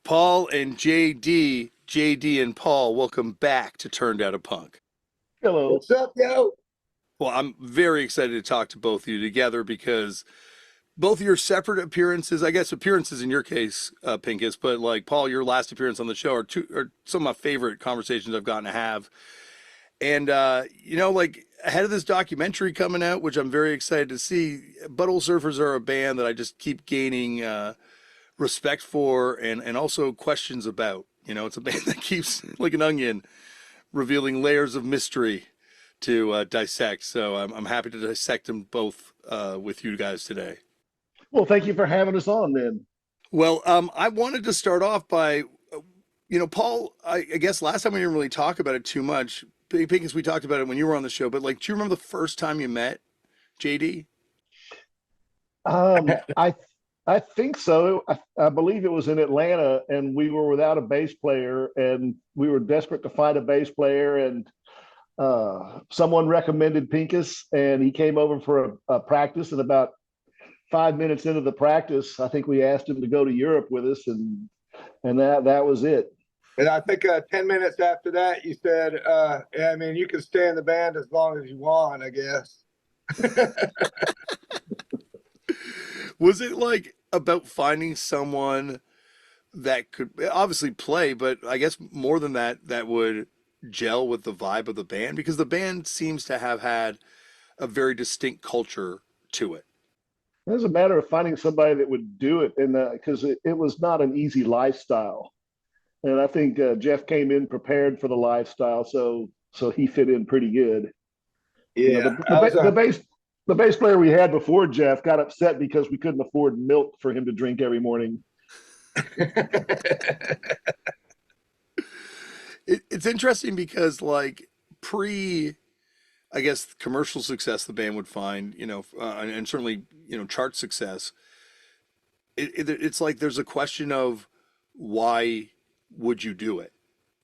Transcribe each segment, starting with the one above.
Paul and JD and Paul, welcome back to Turned Out a Punk. Hello. What's up, yo? Well, I'm very excited to talk to both of you together because both of your separate appearances, I guess appearances in your case, Pinkus, but like Paul, your last appearance on the show are some of my favorite conversations I've gotten to have. And like ahead of this documentary coming out, which I'm very excited to see, Butthole Surfers are a band that I just keep gaining respect for and also questions about. It's a band that keeps like an onion revealing layers of mystery to dissect. So I'm happy to dissect them both with you guys today. Well, thank you for having us on then. Well, I wanted to start off by, Paul, I guess last time we didn't really talk about it too much. Pinkins, we talked about it when you were on the show, but like, do you remember the first time you met JD? Um, I I think so. I believe it was in Atlanta, and we were without a bass player, and we were desperate to find a bass player, and someone recommended Pinkus, and he came over for a practice. And about 5 minutes into the practice, I think we asked him to go to Europe with us, and that was it. And I think 10 minutes after that, you said, yeah, I mean, you can stay in the band as long as you want, I guess. Was it like about finding someone that could obviously play, but I guess more than that, that would gel with the vibe of the band? Because the band seems to have had a very distinct culture to it. It was a matter of finding somebody that would do it, and because it was not an easy lifestyle. And I think Jeff came in prepared for the lifestyle, so he fit in pretty good. You know, Yeah, I was, the bass player we had before Jeff got upset because we couldn't afford milk for him to drink every morning. It's interesting because like pre, I guess commercial success the band would find, and certainly chart success. It's like there's a question of why would you do it?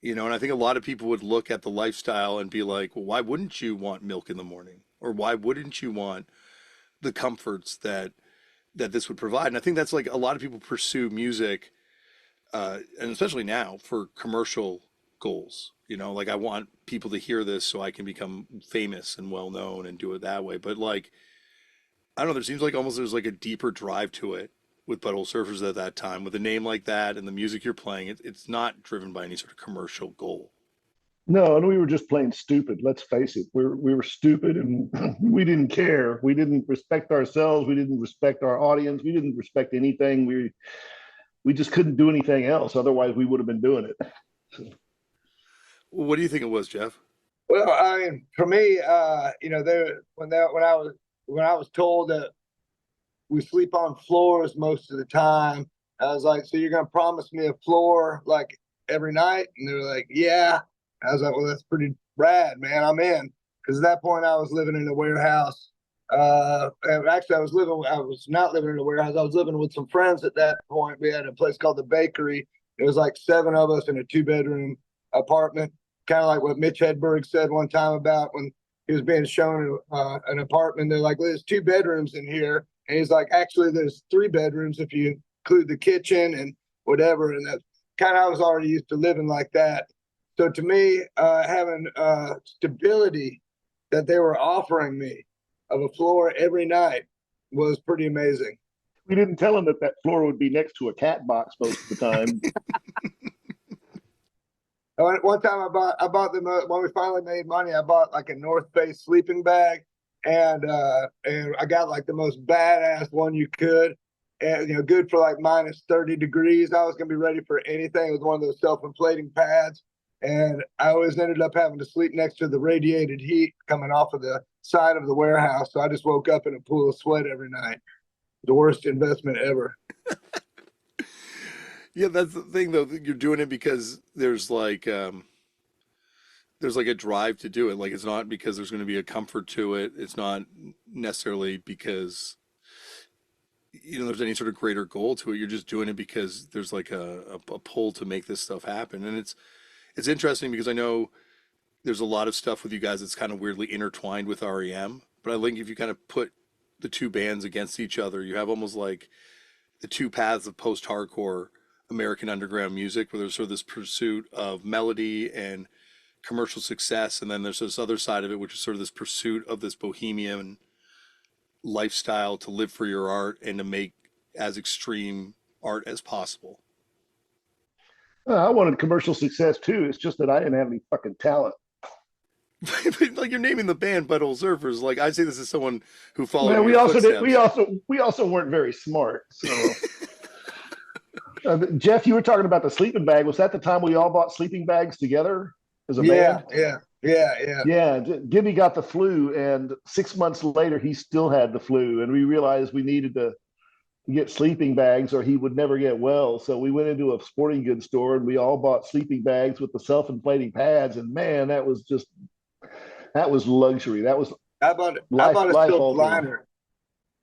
And I think a lot of people would look at the lifestyle and be like, well, why wouldn't you want milk in the morning? Or why wouldn't you want the comforts that this would provide? And I think that's like a lot of people pursue music, and especially now for commercial goals. Like I want people to hear this so I can become famous and well known and do it that way. But like, I don't know, there seems like almost there's like a deeper drive to it with Butthole Surfers at that time, with a name like that and the music you're playing. It's not driven by any sort of commercial goal. No, and we were just plain stupid. Let's face it. We were stupid, and we didn't care. We didn't respect ourselves. We didn't respect our audience. We didn't respect anything. We just couldn't do anything else. Otherwise, we would have been doing it. What do you think it was, Jeff? well, I mean, for me, there when I was told that we sleep on floors most of the time, I was like, so you're gonna promise me a floor like every night? And they were like, yeah. I was like, well, that's pretty rad, man. I'm in. Because at that point, I was living in a warehouse. And actually, I was not living in a warehouse. I was living with some friends at that point. We had a place called the Bakery. It was like 7 of us in a 2-bedroom apartment, kind of like what Mitch Hedberg said one time about when he was being shown an apartment. They're like, well, there's 2 bedrooms in here. And he's like, actually, there's 3 bedrooms if you include the kitchen and whatever. And that kind of, I was already used to living like that. So to me, having stability that they were offering me of a floor every night was pretty amazing. We didn't tell him that that floor would be next to a cat box most of the time. One time I bought them when we finally made money. I bought like a North Face sleeping bag, and I got like the most badass one you could, and good for like minus 30 degrees. I was gonna be ready for anything. It was one of those self-inflating pads, and I always ended up having to sleep next to the radiated heat coming off of the side of the warehouse. So I just woke up in a pool of sweat every night. The worst investment ever. Yeah, that's the thing though. You're doing it because there's like a drive to do it. Like it's not because there's going to be a comfort to it. It's not necessarily because there's any sort of greater goal to it. You're just doing it because there's like a pull to make this stuff happen. And it's interesting because I know there's a lot of stuff with you guys that's kind of weirdly intertwined with REM. But I think if you kind of put the two bands against each other, you have almost like the two paths of post-hardcore American underground music, where there's sort of this pursuit of melody and commercial success, and then there's this other side of it, which is sort of this pursuit of this bohemian lifestyle to live for your art and to make as extreme art as possible. I wanted commercial success too. It's just that I didn't have any fucking talent. Like you're naming the band Butthole Surfers. Like I say this as someone who followed Well, in we your also did. footsteps. We also weren't very smart. So, Jeff, you were talking about the sleeping bag. Was that the time we all bought sleeping bags together as a Yeah, band? yeah. Yeah, Gibby got the flu, and 6 months later, he still had the flu, and we realized we needed to get sleeping bags, or he would never get well. So we went into a sporting goods store, and we all bought sleeping bags with the self-inflating pads. And man, that was luxury. That was I bought a life silk altering. liner.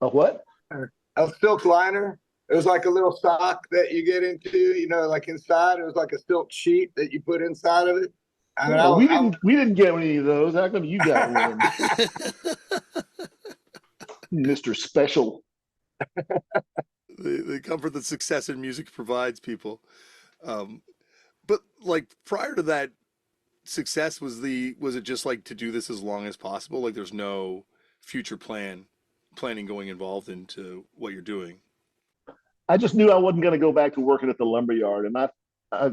A what? A silk liner. It was like a little sock that you get into, like inside. It was like a silk sheet that you put inside of it. I mean, Oh, we didn't get any of those. How come you got one, Mr. Special? The comfort that success in music provides people. But like prior to that success, was it just like to do this as long as possible? Like there's no future planning going involved into what you're doing. I just knew I wasn't going to go back to working at the lumberyard, and I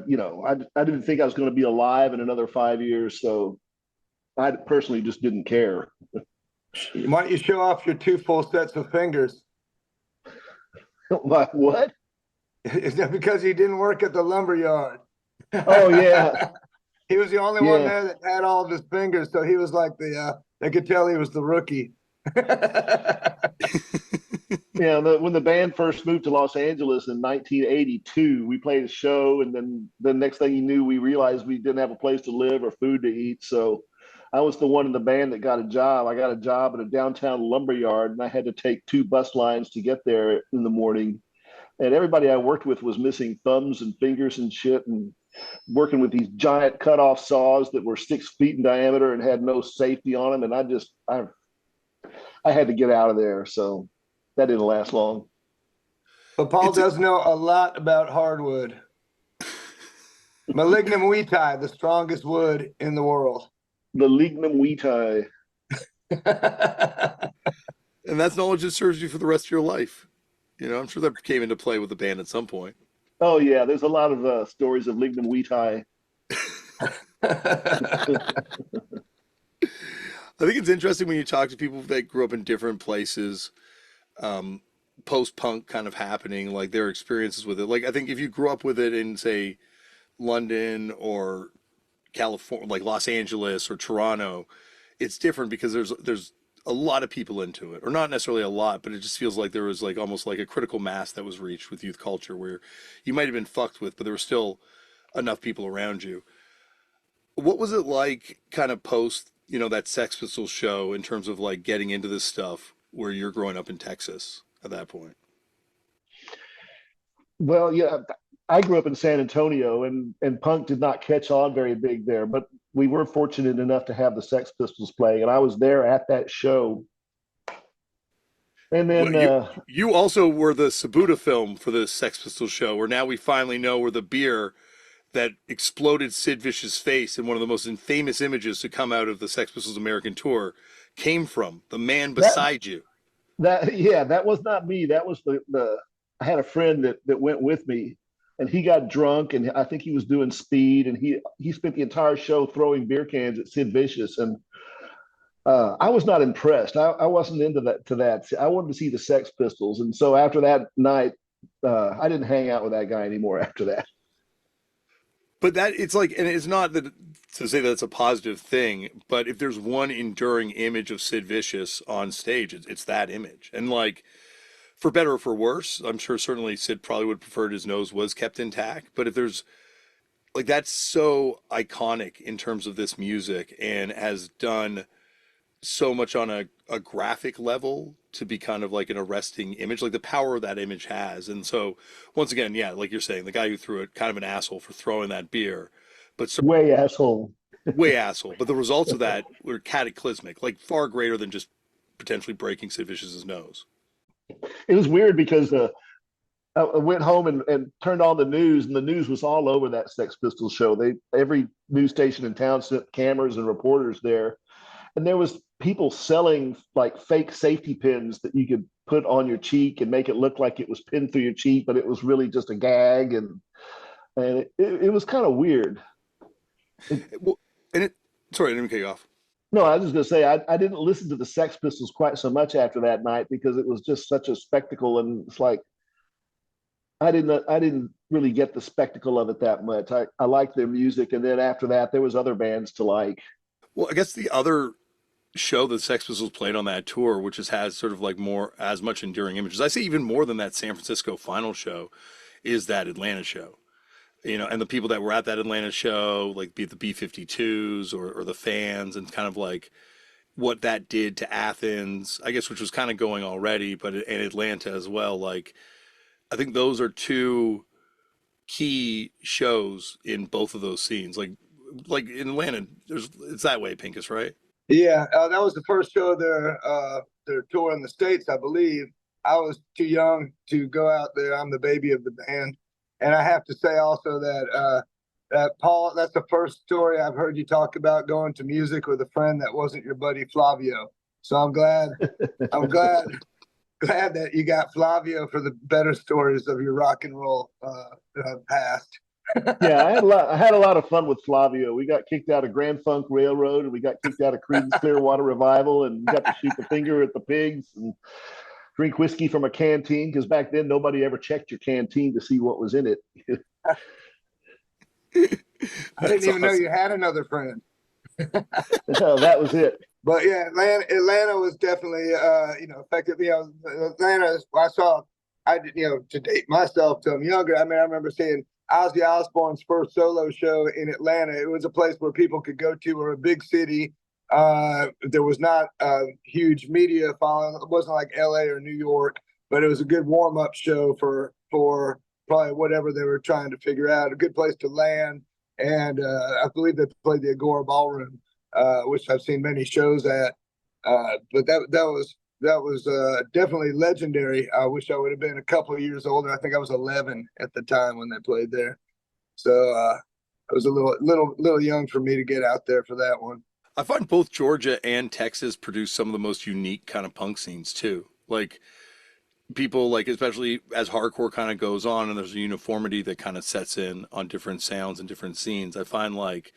didn't think I was going to be alive in another 5 years, so I personally just didn't care. Why don't you show off your 2 full sets of fingers? Like what? Is that because he didn't work at the lumberyard? Oh yeah, He was the only one yeah. there that had all of his fingers, so he was like they could tell he was the rookie. Yeah, when the band first moved to Los Angeles in 1982, we played a show, and then the next thing you knew, we realized we didn't have a place to live or food to eat. So I was the one in the band that got a job. I got a job at a downtown lumberyard, and I had to take 2 bus lines to get there in the morning. And everybody I worked with was missing thumbs and fingers and shit, and working with these giant cutoff saws that were 6 feet in diameter and had no safety on them. And I had to get out of there. So that didn't last long. But Paul does know a lot about hardwood. Malignum vitae, the strongest wood in the world. The lignum vitae. And that's knowledge that serves you for the rest of your life. I'm sure that came into play with the band at some point. Oh yeah, there's a lot of stories of lignum vitae. I think it's interesting when you talk to people that grew up in different places, post-punk kind of happening, like their experiences with it. Like I think if you grew up with it in, say, London or California, like Los Angeles or Toronto, it's different because there's a lot of people into it, or not necessarily a lot, but it just feels like there was like almost like a critical mass that was reached with youth culture where you might have been fucked with, but there were still enough people around you. What was it like kind of post, that Sex Pistols show in terms of like getting into this stuff where you're growing up in Texas at that point? Well, yeah, I grew up in San Antonio, and punk did not catch on very big there, but we were fortunate enough to have the Sex Pistols play, and I was there at that show. And then Well, you also were the Sabuda film for the Sex Pistols show, where now we finally know where the beer that exploded Sid Vicious' face in one of the most infamous images to come out of the Sex Pistols American tour came from. The man beside you. that was not me. That was the I had a friend that went with me, and he got drunk, and I think he was doing speed, and he spent the entire show throwing beer cans at Sid Vicious, and I was not impressed. I wasn't into that. I wanted to see the Sex Pistols, and so after that night, I didn't hang out with that guy anymore after that. But that it's like, and it's not that to say that it's a positive thing, but if there's one enduring image of Sid Vicious on stage, it's that image. And like, for better or for worse, I'm sure certainly Sid probably would have preferred his nose was kept intact. But if there's like, that's so iconic in terms of this music and has done so much on a graphic level to be kind of like an arresting image, like the power that image has. And so once again, yeah, like you're saying, the guy who threw it, kind of an asshole for throwing that beer, but so Way asshole. way asshole. But the results of that were cataclysmic, like far greater than just potentially breaking Sid Vicious's nose. It was weird because I went home and turned on the news, and the news was all over that Sex Pistols show. Every news station in town sent cameras and reporters there, and there was people selling like fake safety pins that you could put on your cheek and make it look like it was pinned through your cheek, but it was really just a gag, and it was kind of weird. Well, and it, sorry, I didn't cut you off. No, I was just going to say I didn't listen to the Sex Pistols quite so much after that night because it was just such a spectacle, and it's like I didn't really get the spectacle of it that much. I liked their music, and then after that, there was other bands to like. Well, I guess the other show that Sex Pistols played on that tour, which has sort of like more as much enduring images. I say even more than that San Francisco final show, is that Atlanta show. You know, and the people that were at that Atlanta show, like be it the B-52s or the fans, and kind of like what that did to Athens, I guess, which was kind of going already, but in Atlanta as well. Like, I think those are two key shows in both of those scenes. Like in Atlanta, it's that way, Pinkus, right? Yeah, that was the first show of their tour in the States, I believe. I was too young to go out there. I'm the baby of the band. And I have to say also that Paul, that's the first story I've heard you talk about going to music with a friend that wasn't your buddy Flavio. So I'm glad that you got Flavio for the better stories of your rock and roll past. Yeah, I had a lot of fun with Flavio. We got kicked out of Grand Funk Railroad, and we got kicked out of Creedence Clearwater Revival, and we got to shoot the finger at the pigs and drink whiskey from a canteen, because back then nobody ever checked your canteen to see what was in it. I didn't even know you had another friend. That was it. But yeah, Atlanta was definitely, effective. Atlanta, to date myself till I'm younger. I mean, I remember seeing Ozzy Osbourne's first solo show in Atlanta. It was a place where people could go to, or a big city. There was not a huge media following. It wasn't like LA or New York, but it was a good warm-up show for probably whatever they were trying to figure out. A good place to land. And I believe they played the Agora Ballroom, which I've seen many shows at. But that was definitely legendary. I wish I would have been a couple of years older. I think I was 11 at the time when they played there. So I was a little young for me to get out there for that one. I find both Georgia and Texas produce some of the most unique kind of punk scenes too. Like people, like, especially as hardcore kind of goes on and there's a uniformity that kind of sets in on different sounds and different scenes. I find like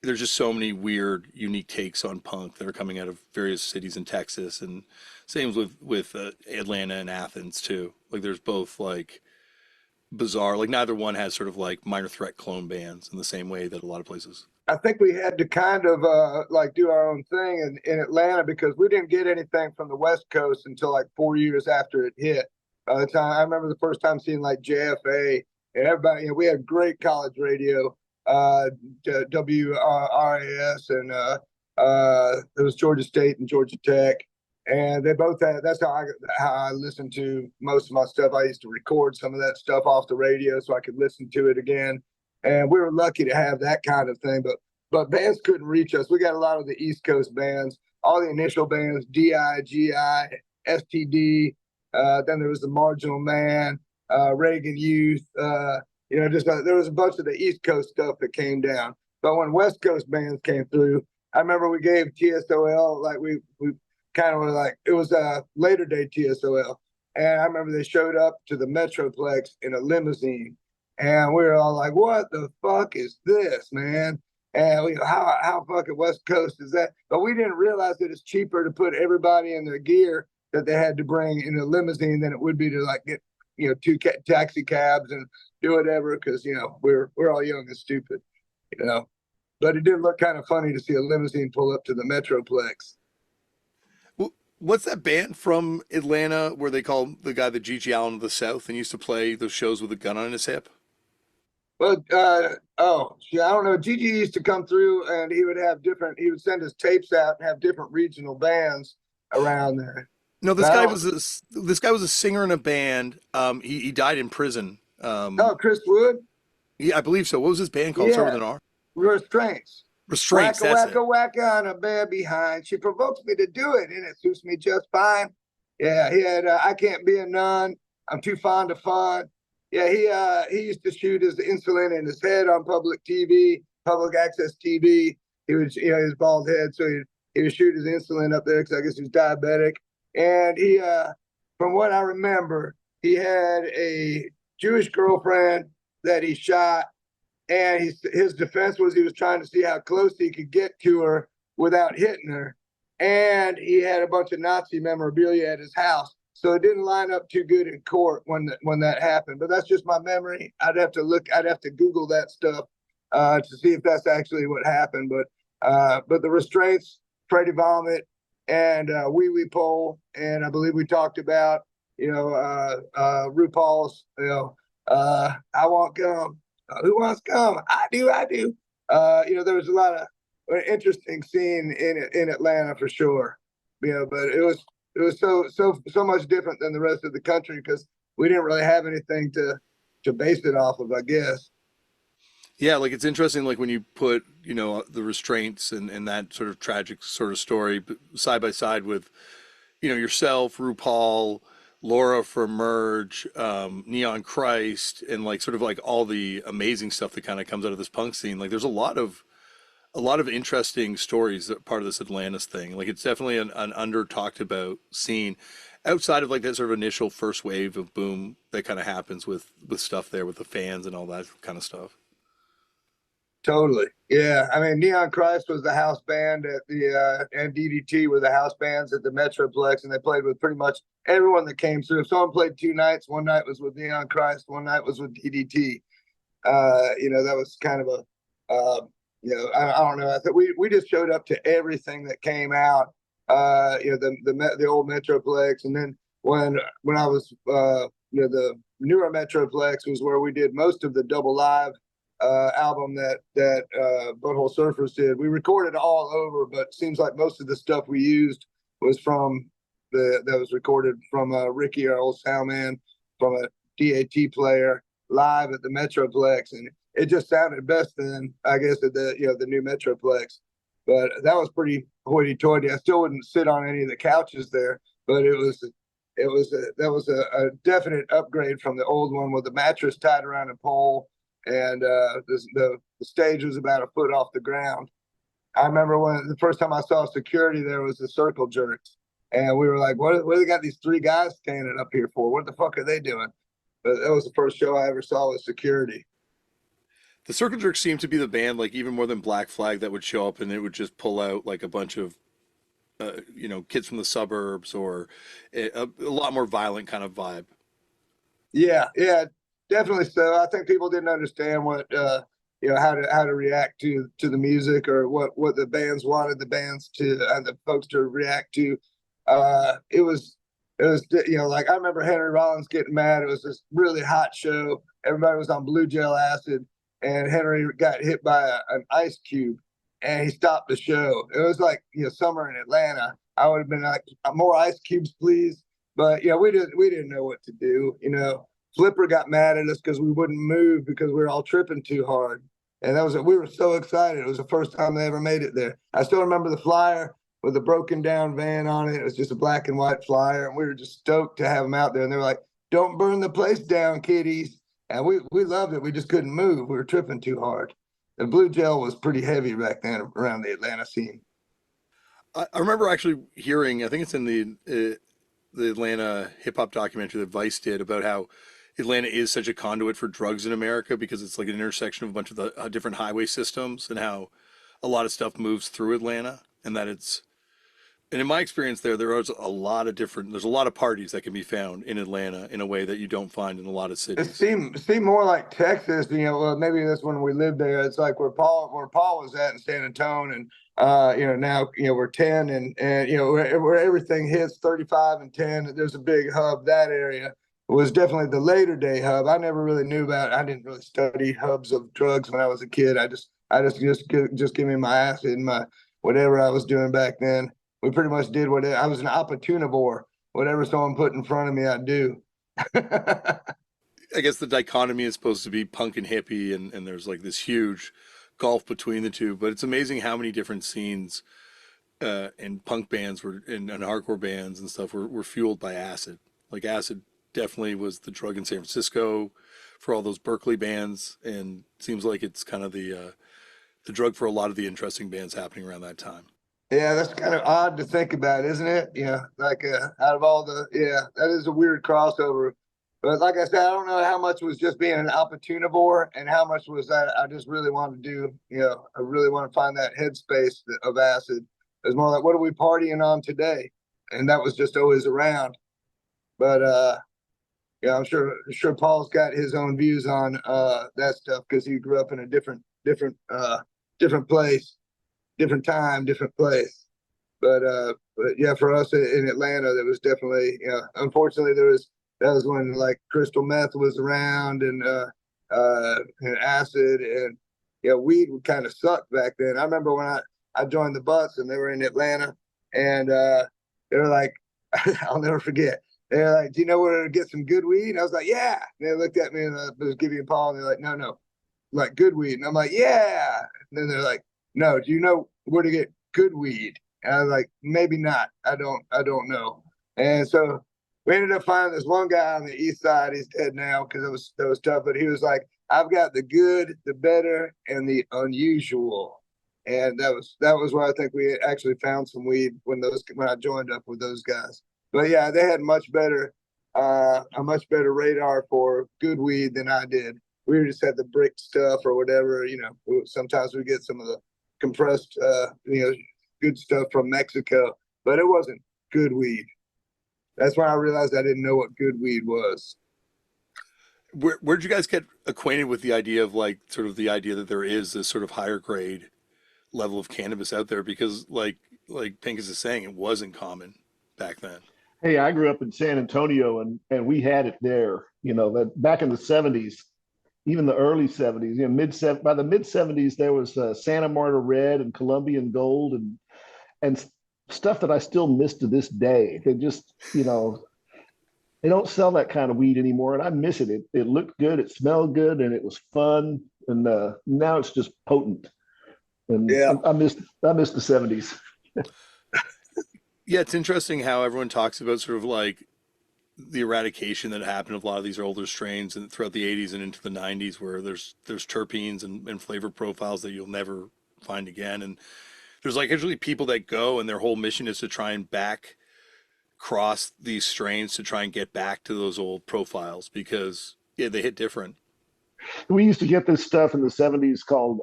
there's just so many weird, unique takes on punk that are coming out of various cities in Texas, and same with Atlanta and Athens too. Like there's both like bizarre, like neither one has sort of like Minor Threat clone bands in the same way that a lot of places. I think we had to kind of do our own thing in Atlanta, because we didn't get anything from the West Coast until like 4 years after it hit. By the time I remember the first time seeing like JFA and everybody, we had great college radio, WRAS, and it was Georgia State and Georgia Tech, and they both had. That's how I listened to most of my stuff. I used to record some of that stuff off the radio so I could listen to it again. And we were lucky to have that kind of thing, but bands couldn't reach us. We got a lot of the East Coast bands, all the initial bands, DI, GI, STD. Then there was the Marginal Man, Reagan Youth. There was a bunch of the East Coast stuff that came down. But when West Coast bands came through, I remember we gave TSOL, like we kind of were like, it was a later day TSOL. And I remember they showed up to the Metroplex in a limousine. And we were all like, what the fuck is this, man? And how fucking West Coast is that? But we didn't realize that it's cheaper to put everybody in their gear that they had to bring in a limousine than it would be to like get, two taxi cabs and do whatever. Cause we're all young and stupid, but it did look kind of funny to see a limousine pull up to the Metroplex. What's that band from Atlanta where they call the guy the G.G. Allin of the South and used to play those shows with a gun on his hip? Well, I don't know. Gigi used to come through, and he would send his tapes out and have different regional bands around there. No, this guy was a singer in a band. He died in prison. Chris Wood? Yeah, I believe so. What was his band called? Start with an R? Restraints. Restraints, that's it. Wacka on a bear behind. She provokes me to do it, and it suits me just fine. Yeah, he had I Can't Be a Nun. I'm too fond of fun. Yeah, he used to shoot his insulin in his head on public TV, public access TV. He was, his bald head, so he would shoot his insulin up there because I guess he was diabetic. And he, from what I remember, he had a Jewish girlfriend that he shot, and his defense was he was trying to see how close he could get to her without hitting her. And he had a bunch of Nazi memorabilia at his house. So it didn't line up too good in court when that happened. But that's just my memory. I'd have to Google that stuff to see if that's actually what happened. But the restraints, Freddie Vomit, and Wee Wee Pole, and I believe we talked about, RuPaul's, I want gum. Who wants gum? I do. There was a lot of interesting scene in Atlanta for sure. But it was so much different than the rest of the country because we didn't really have anything to base it off of, I guess. Yeah, like it's interesting, like when you put, the restraints and that sort of tragic sort of story side by side with, yourself, RuPaul, Laura from Merge, Neon Christ, and like sort of like all the amazing stuff that kind of comes out of this punk scene. Like there's a lot of interesting stories that part of this Atlantis thing. Like it's definitely an under talked about scene outside of like that sort of initial first wave of boom that kind of happens with stuff there with the fans and all that kind of stuff. Totally. Yeah. I mean, Neon Christ was the house band at and DDT were the house bands at the Metroplex, and they played with pretty much everyone that came through. If someone played 2 nights, one night was with Neon Christ, one night was with DDT. That was kind of I don't know. I thought we just showed up to everything that came out, the old Metroplex. And then when I was, the newer Metroplex was where we did most of the double live album that Butthole Surfers did. We recorded all over, but it seems like most of the stuff we used was that was recorded from Ricky, our old sound man, from a DAT player live at the Metroplex, and it just sounded best then, I guess, at the new Metroplex. But that was pretty hoity-toity. I still wouldn't sit on any of the couches there, but that was a definite upgrade from the old one with the mattress tied around a pole. And the stage was about a foot off the ground. I remember when the first time I saw security there was the circle jerks. And we were like, what do they got these 3 guys standing up here for? What the fuck are they doing? But that was the first show I ever saw with security. The Circle Jerks seemed to be the band, like even more than Black Flag, that would show up and it would just pull out like a bunch of, kids from the suburbs or a lot more violent kind of vibe. Yeah, definitely. So I think people didn't understand what how to react to the music or what the bands wanted the bands to and the folks to react to. It was like I remember Henry Rollins getting mad. It was this really hot show. Everybody was on blue gel acid, and Henry got hit by an ice cube, and he stopped the show. It was like summer in Atlanta. I would have been like, more ice cubes, please. But we didn't know what to do. Flipper got mad at us because we wouldn't move because we were all tripping too hard. And we were so excited. It was the first time they ever made it there. I still remember the flyer with a broken down van on it. It was just a black and white flyer. And we were just stoked to have them out there. And they were like, don't burn the place down, kiddies. And we loved it. We just couldn't move. We were tripping too hard. The blue gel was pretty heavy back then around the Atlanta scene. I remember actually hearing, I think it's in the Atlanta hip hop documentary that Vice did about how Atlanta is such a conduit for drugs in America because it's like an intersection of a bunch of the different highway systems and how a lot of stuff moves through Atlanta and and in my experience there's a lot of parties that can be found in Atlanta in a way that you don't find in a lot of cities. It seemed more like Texas, well, maybe that's when we lived there. It's like where Paul was at in San Antonio, and now we're 10 and where everything hits 35 and 10. There's a big hub. That area was definitely the later day hub. I never really knew about it. I didn't really study hubs of drugs when I was a kid. I just give me my acid and my whatever I was doing back then. We pretty much did what I was an opportunivore. Whatever someone put in front of me, I'd do. I guess the dichotomy is supposed to be punk and hippie, and there's like this huge gulf between the two. But it's amazing how many different scenes and punk bands and hardcore bands and stuff were fueled by acid. Like acid definitely was the drug in San Francisco for all those Berkeley bands, and seems like it's kind of the drug for a lot of the interesting bands happening around that time. Yeah, that's kind of odd to think about, isn't it? Yeah, like out of all the, yeah, that is a weird crossover. But like I said, I don't know how much was just being an opportunivore and how much was that I just really wanted to do, I really want to find that headspace of acid. It was more like, what are we partying on today? And that was just always around. But yeah, I'm sure Paul's got his own views on that stuff because he grew up in a different place, different time, different place. But yeah, for us in Atlanta, there was definitely, unfortunately that was when like crystal meth was around and acid and weed would kind of suck back then. I remember when I joined the Butts and they were in Atlanta and they were like, I'll never forget. They're like, do you know where to get some good weed? And I was like, yeah. And they looked at me and I was giving Paul and they're like, no, like good weed. And I'm like, yeah. And then they're like, no, do you know where to get good weed? And I was like, maybe not. I don't know. And so we ended up finding this one guy on the east side. He's dead now because that was tough. But he was like, I've got the good, the better, and the unusual. And that was where I think we actually found some weed when I joined up with those guys. But yeah, they had a much better radar for good weed than I did. We just had the brick stuff or whatever. Sometimes we get some of the compressed, good stuff from Mexico, but it wasn't good weed. That's when I realized I didn't know what good weed was. Where'd you guys get acquainted with the idea of like sort of the idea that there is this sort of higher grade level of cannabis out there? Because like Pinkus is saying, it wasn't common back then. Hey, I grew up in San Antonio and we had it there, that back in the 70s, even the early 70s, by the mid 70s, there was Santa Marta Red and Colombian Gold and stuff that I still miss to this day. They just, they don't sell that kind of weed anymore. And I miss it. It looked good. It smelled good and it was fun. And now it's just potent. And yeah, I miss the 70s. Yeah, it's interesting how everyone talks about sort of like the eradication that happened of a lot of these older strains and throughout the 80s and into the 90s where there's terpenes and flavor profiles that you'll never find again. And there's like usually people that go and their whole mission is to try and back cross these strains to try and get back to those old profiles because yeah, they hit different. We used to get this stuff in the 70s called,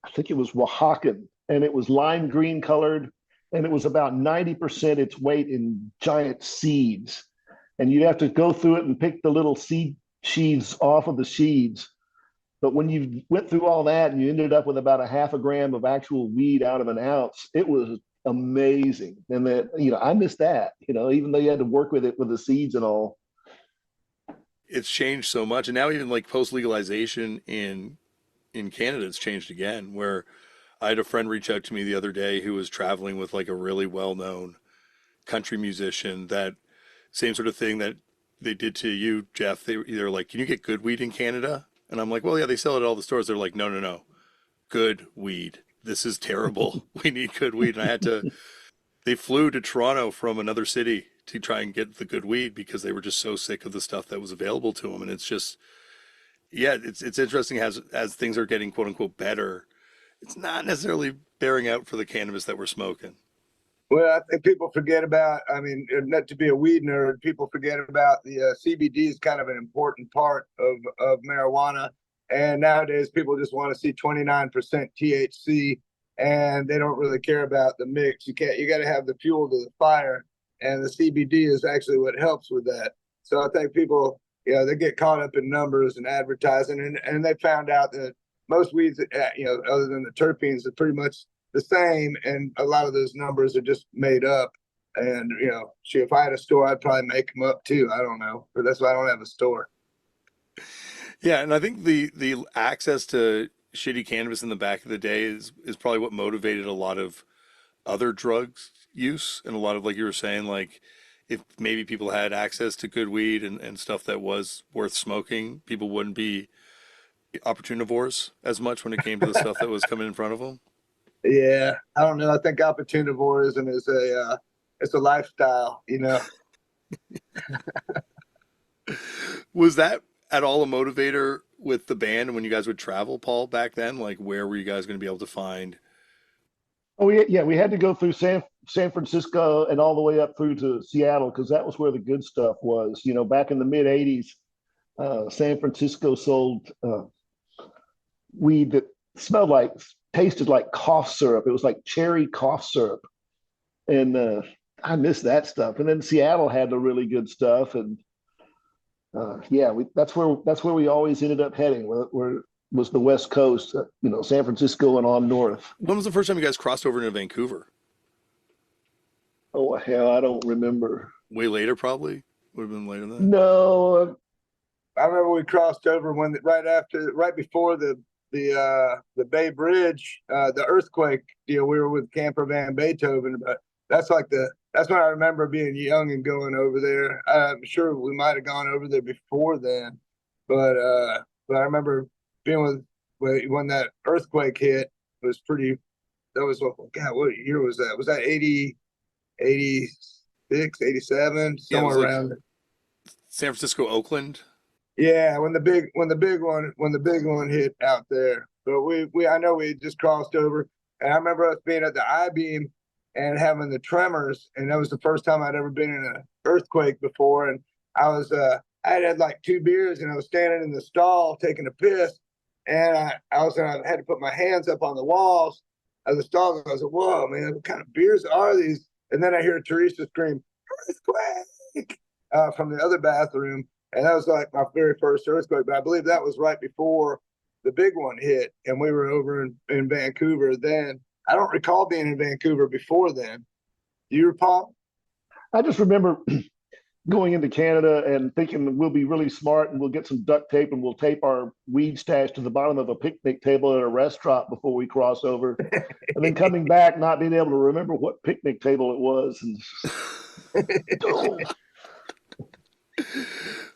I think it was Oaxacan, and it was lime green colored, and it was about 90% its weight in giant seeds. And you'd have to go through it and pick the little seed sheaths off of the seeds. But when you went through all that and you ended up with about a half a gram of actual weed out of an ounce, it was amazing. And that, I miss that, even though you had to work with it with the seeds and all. It's changed so much. And now even like post legalization in Canada, it's changed again where I had a friend reach out to me the other day who was traveling with like a really well-known country musician, that same sort of thing that they did to you, Jeff. They're like, can you get good weed in Canada? And I'm like, well, yeah, they sell it at all the stores. They're like, no, good weed. This is terrible. We need good weed. And they flew to Toronto from another city to try and get the good weed because they were just so sick of the stuff that was available to them. And it's just, yeah, it's interesting as things are getting quote unquote better, it's not necessarily bearing out for the cannabis that we're smoking. Well, I think people forget about, not to be a weed nerd, people forget about the CBD is kind of an important part of marijuana. And nowadays people just want to see 29% THC and they don't really care about the mix. You got to have the fuel to the fire. And the CBD is actually what helps with that. So I think people, they get caught up in numbers and advertising and they found out that most weeds, other than the terpenes, are pretty much the same, and a lot of those numbers are just made up. And if I had a store, I'd probably make them up too. I don't know, but that's why I don't have a store. Yeah, and I think the access to shitty cannabis in the back of the day is probably what motivated a lot of other drugs use, and a lot of, like you were saying, like if maybe people had access to good weed and stuff that was worth smoking, people wouldn't be opportunivores as much when it came to the stuff that was coming in front of them. Yeah, I don't know. I think opportunivorism is it's a lifestyle. Was that at all a motivator with the band when you guys would travel, Paul, back then? Like, where were you guys going to be able to find? Oh yeah, we had to go through San Francisco and all the way up through to Seattle because that was where the good stuff was. You know, back in the mid '80s, San Francisco sold weed that smelled like, tasted like cough syrup. It was like cherry cough syrup, and I miss that stuff. And then Seattle had the really good stuff, and that's where we always ended up heading. Where was the West Coast, you know, San Francisco and on north. When was the first time you guys crossed over into Vancouver? Oh hell, I don't remember. Way later, probably. Would have been later than that. No, I remember we crossed over when right before the Bay Bridge, the earthquake deal. We were with Camper Van Beethoven, but that's when I remember being young and going over there. I'm sure we might have gone over there before then, but I remember being when that earthquake hit. It was pretty. That was God. What year was that? Was that 80, 86, 87, somewhere like around there? San Francisco, Oakland. Yeah, when the big one hit out there. But I know we just crossed over, and I remember us being at the I-beam and having the tremors, and that was the first time I'd ever been in an earthquake before. And I had like 2 beers, and I was standing in the stall taking a piss, and I had to put my hands up on the walls of the stall. And I was like, "Whoa, man, what kind of beers are these?" And then I hear Teresa scream, "Earthquake!" From the other bathroom. And that was like my very first earthquake, but I believe that was right before the big one hit, and we were over in Vancouver then. I don't recall being in Vancouver before then. Do you recall? I just remember going into Canada and thinking we'll be really smart and we'll get some duct tape and we'll tape our weed stash to the bottom of a picnic table at a restaurant before we cross over. And then coming back, not being able to remember what picnic table it was. And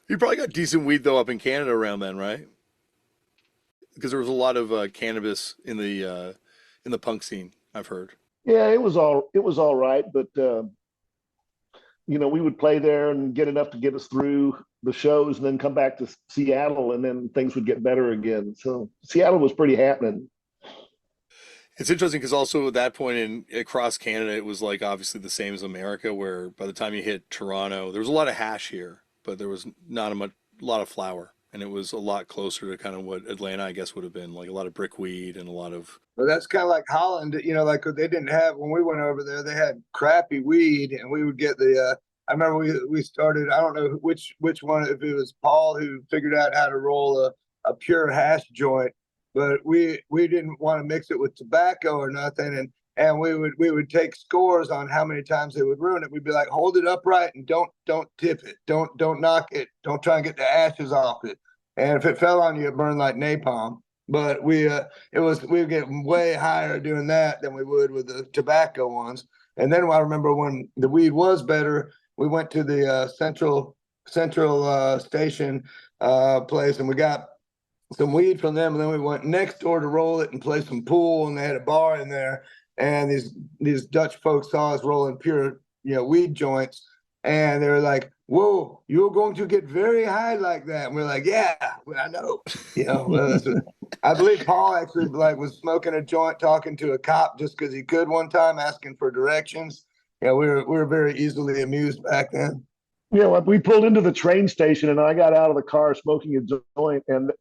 You probably got decent weed though up in Canada around then, right? Because there was a lot of cannabis in the punk scene. I've heard. yeah, it was all right, but you know, we would play there and get enough to get us through the shows, and then come back to Seattle, and then things would get better again. So Seattle was pretty happening. It's interesting because also at that point in across Canada, it was like obviously the same as America, where by the time you hit Toronto, there was a lot of hash here, but there was not a lot of flower, and it was a lot closer to kind of what Atlanta, I guess, would have been like a lot of brickweed and a lot of. Well, that's kind of like Holland, you know, like they didn't have when we went over there. They had crappy weed, and we would get the. I remember we started. I don't know which one, if it was Paul who figured out how to roll a pure hash joint, but we didn't want to mix it with tobacco or nothing, and we would take scores on how many times they would ruin it. We'd be like, hold it upright and don't tip it, don't knock it, don't try and get the ashes off it, and if it fell on you, it burned like napalm. But we would get way higher doing that than we would with the tobacco ones. And then I remember when the weed was better, we went to the central station place, and we got some weed from them, and then we went next door to roll it and play some pool, and they had a bar in there, and these Dutch folks saw us rolling pure, you know, weed joints, and they were like, "Whoa, you're going to get very high like that." And we're like, "Yeah, I know." You know, I believe Paul actually like was smoking a joint, talking to a cop just because he could one time, asking for directions. Yeah, we were very easily amused back then. You know, we pulled into the train station, and I got out of the car smoking a joint, and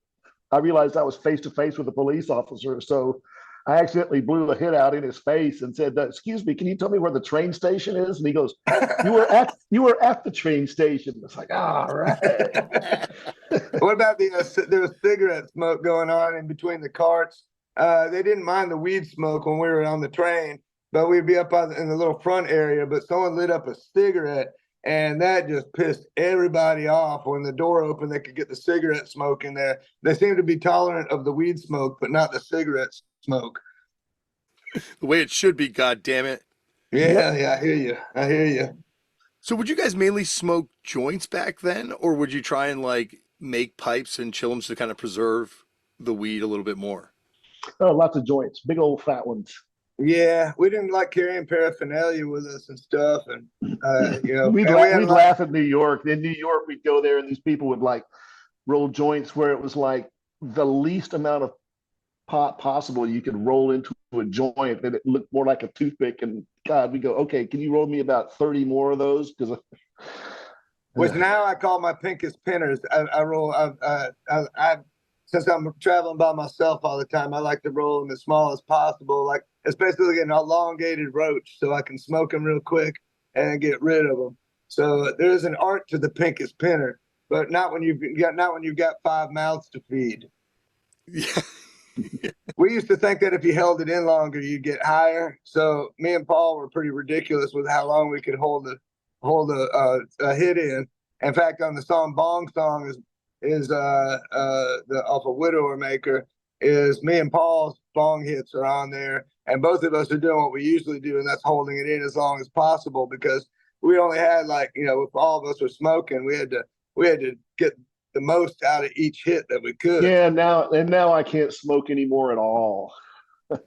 I realized I was face to face with a police officer. So I accidentally blew a hit out in his face and said, "Excuse me, can you tell me where the train station is?" And he goes, "You were at the train station." It's like, all right. What about there was cigarette smoke going on in between the carts? They didn't mind the weed smoke when we were on the train, but we'd be up in the little front area. But someone lit up a cigarette, and that just pissed everybody off. When the door opened, they could get the cigarette smoke in there. They seemed to be tolerant of the weed smoke, but not the cigarette smoke. The way it should be, God damn it. Yeah, yeah, I hear you. So would you guys mainly smoke joints back then, or would you try and like make pipes and chill them to kind of preserve the weed a little bit more? Oh, lots of joints, big old fat ones. Yeah, we didn't like carrying paraphernalia with us and stuff, and We'd and we had we'd like, laugh at New York. In New York, we'd go there, and these people would like roll joints where it was like the least amount of pot possible you could roll into a joint, and it looked more like a toothpick. And God, we go, okay, can you roll me about 30 more of those? Because which now I call my Pinkus pinners. I roll. I since I'm traveling by myself all the time, I like to roll them as small as possible. Like it's basically an elongated roach, so I can smoke them real quick and get rid of them. So there's an art to the Pinkus pinner, but not when you've got 5 mouths to feed. Yeah. We used to think that if you held it in longer, you'd get higher. So me and Paul were pretty ridiculous with how long we could hold a hit in. In fact, on the song "Bong Song" is the off of Widower Maker, is me and Paul's bong hits are on there, and both of us are doing what we usually do, and that's holding it in as long as possible, because we only had, like, if all of us were smoking, we had to get the most out of each hit that we could. yeah, now I can't smoke anymore at all.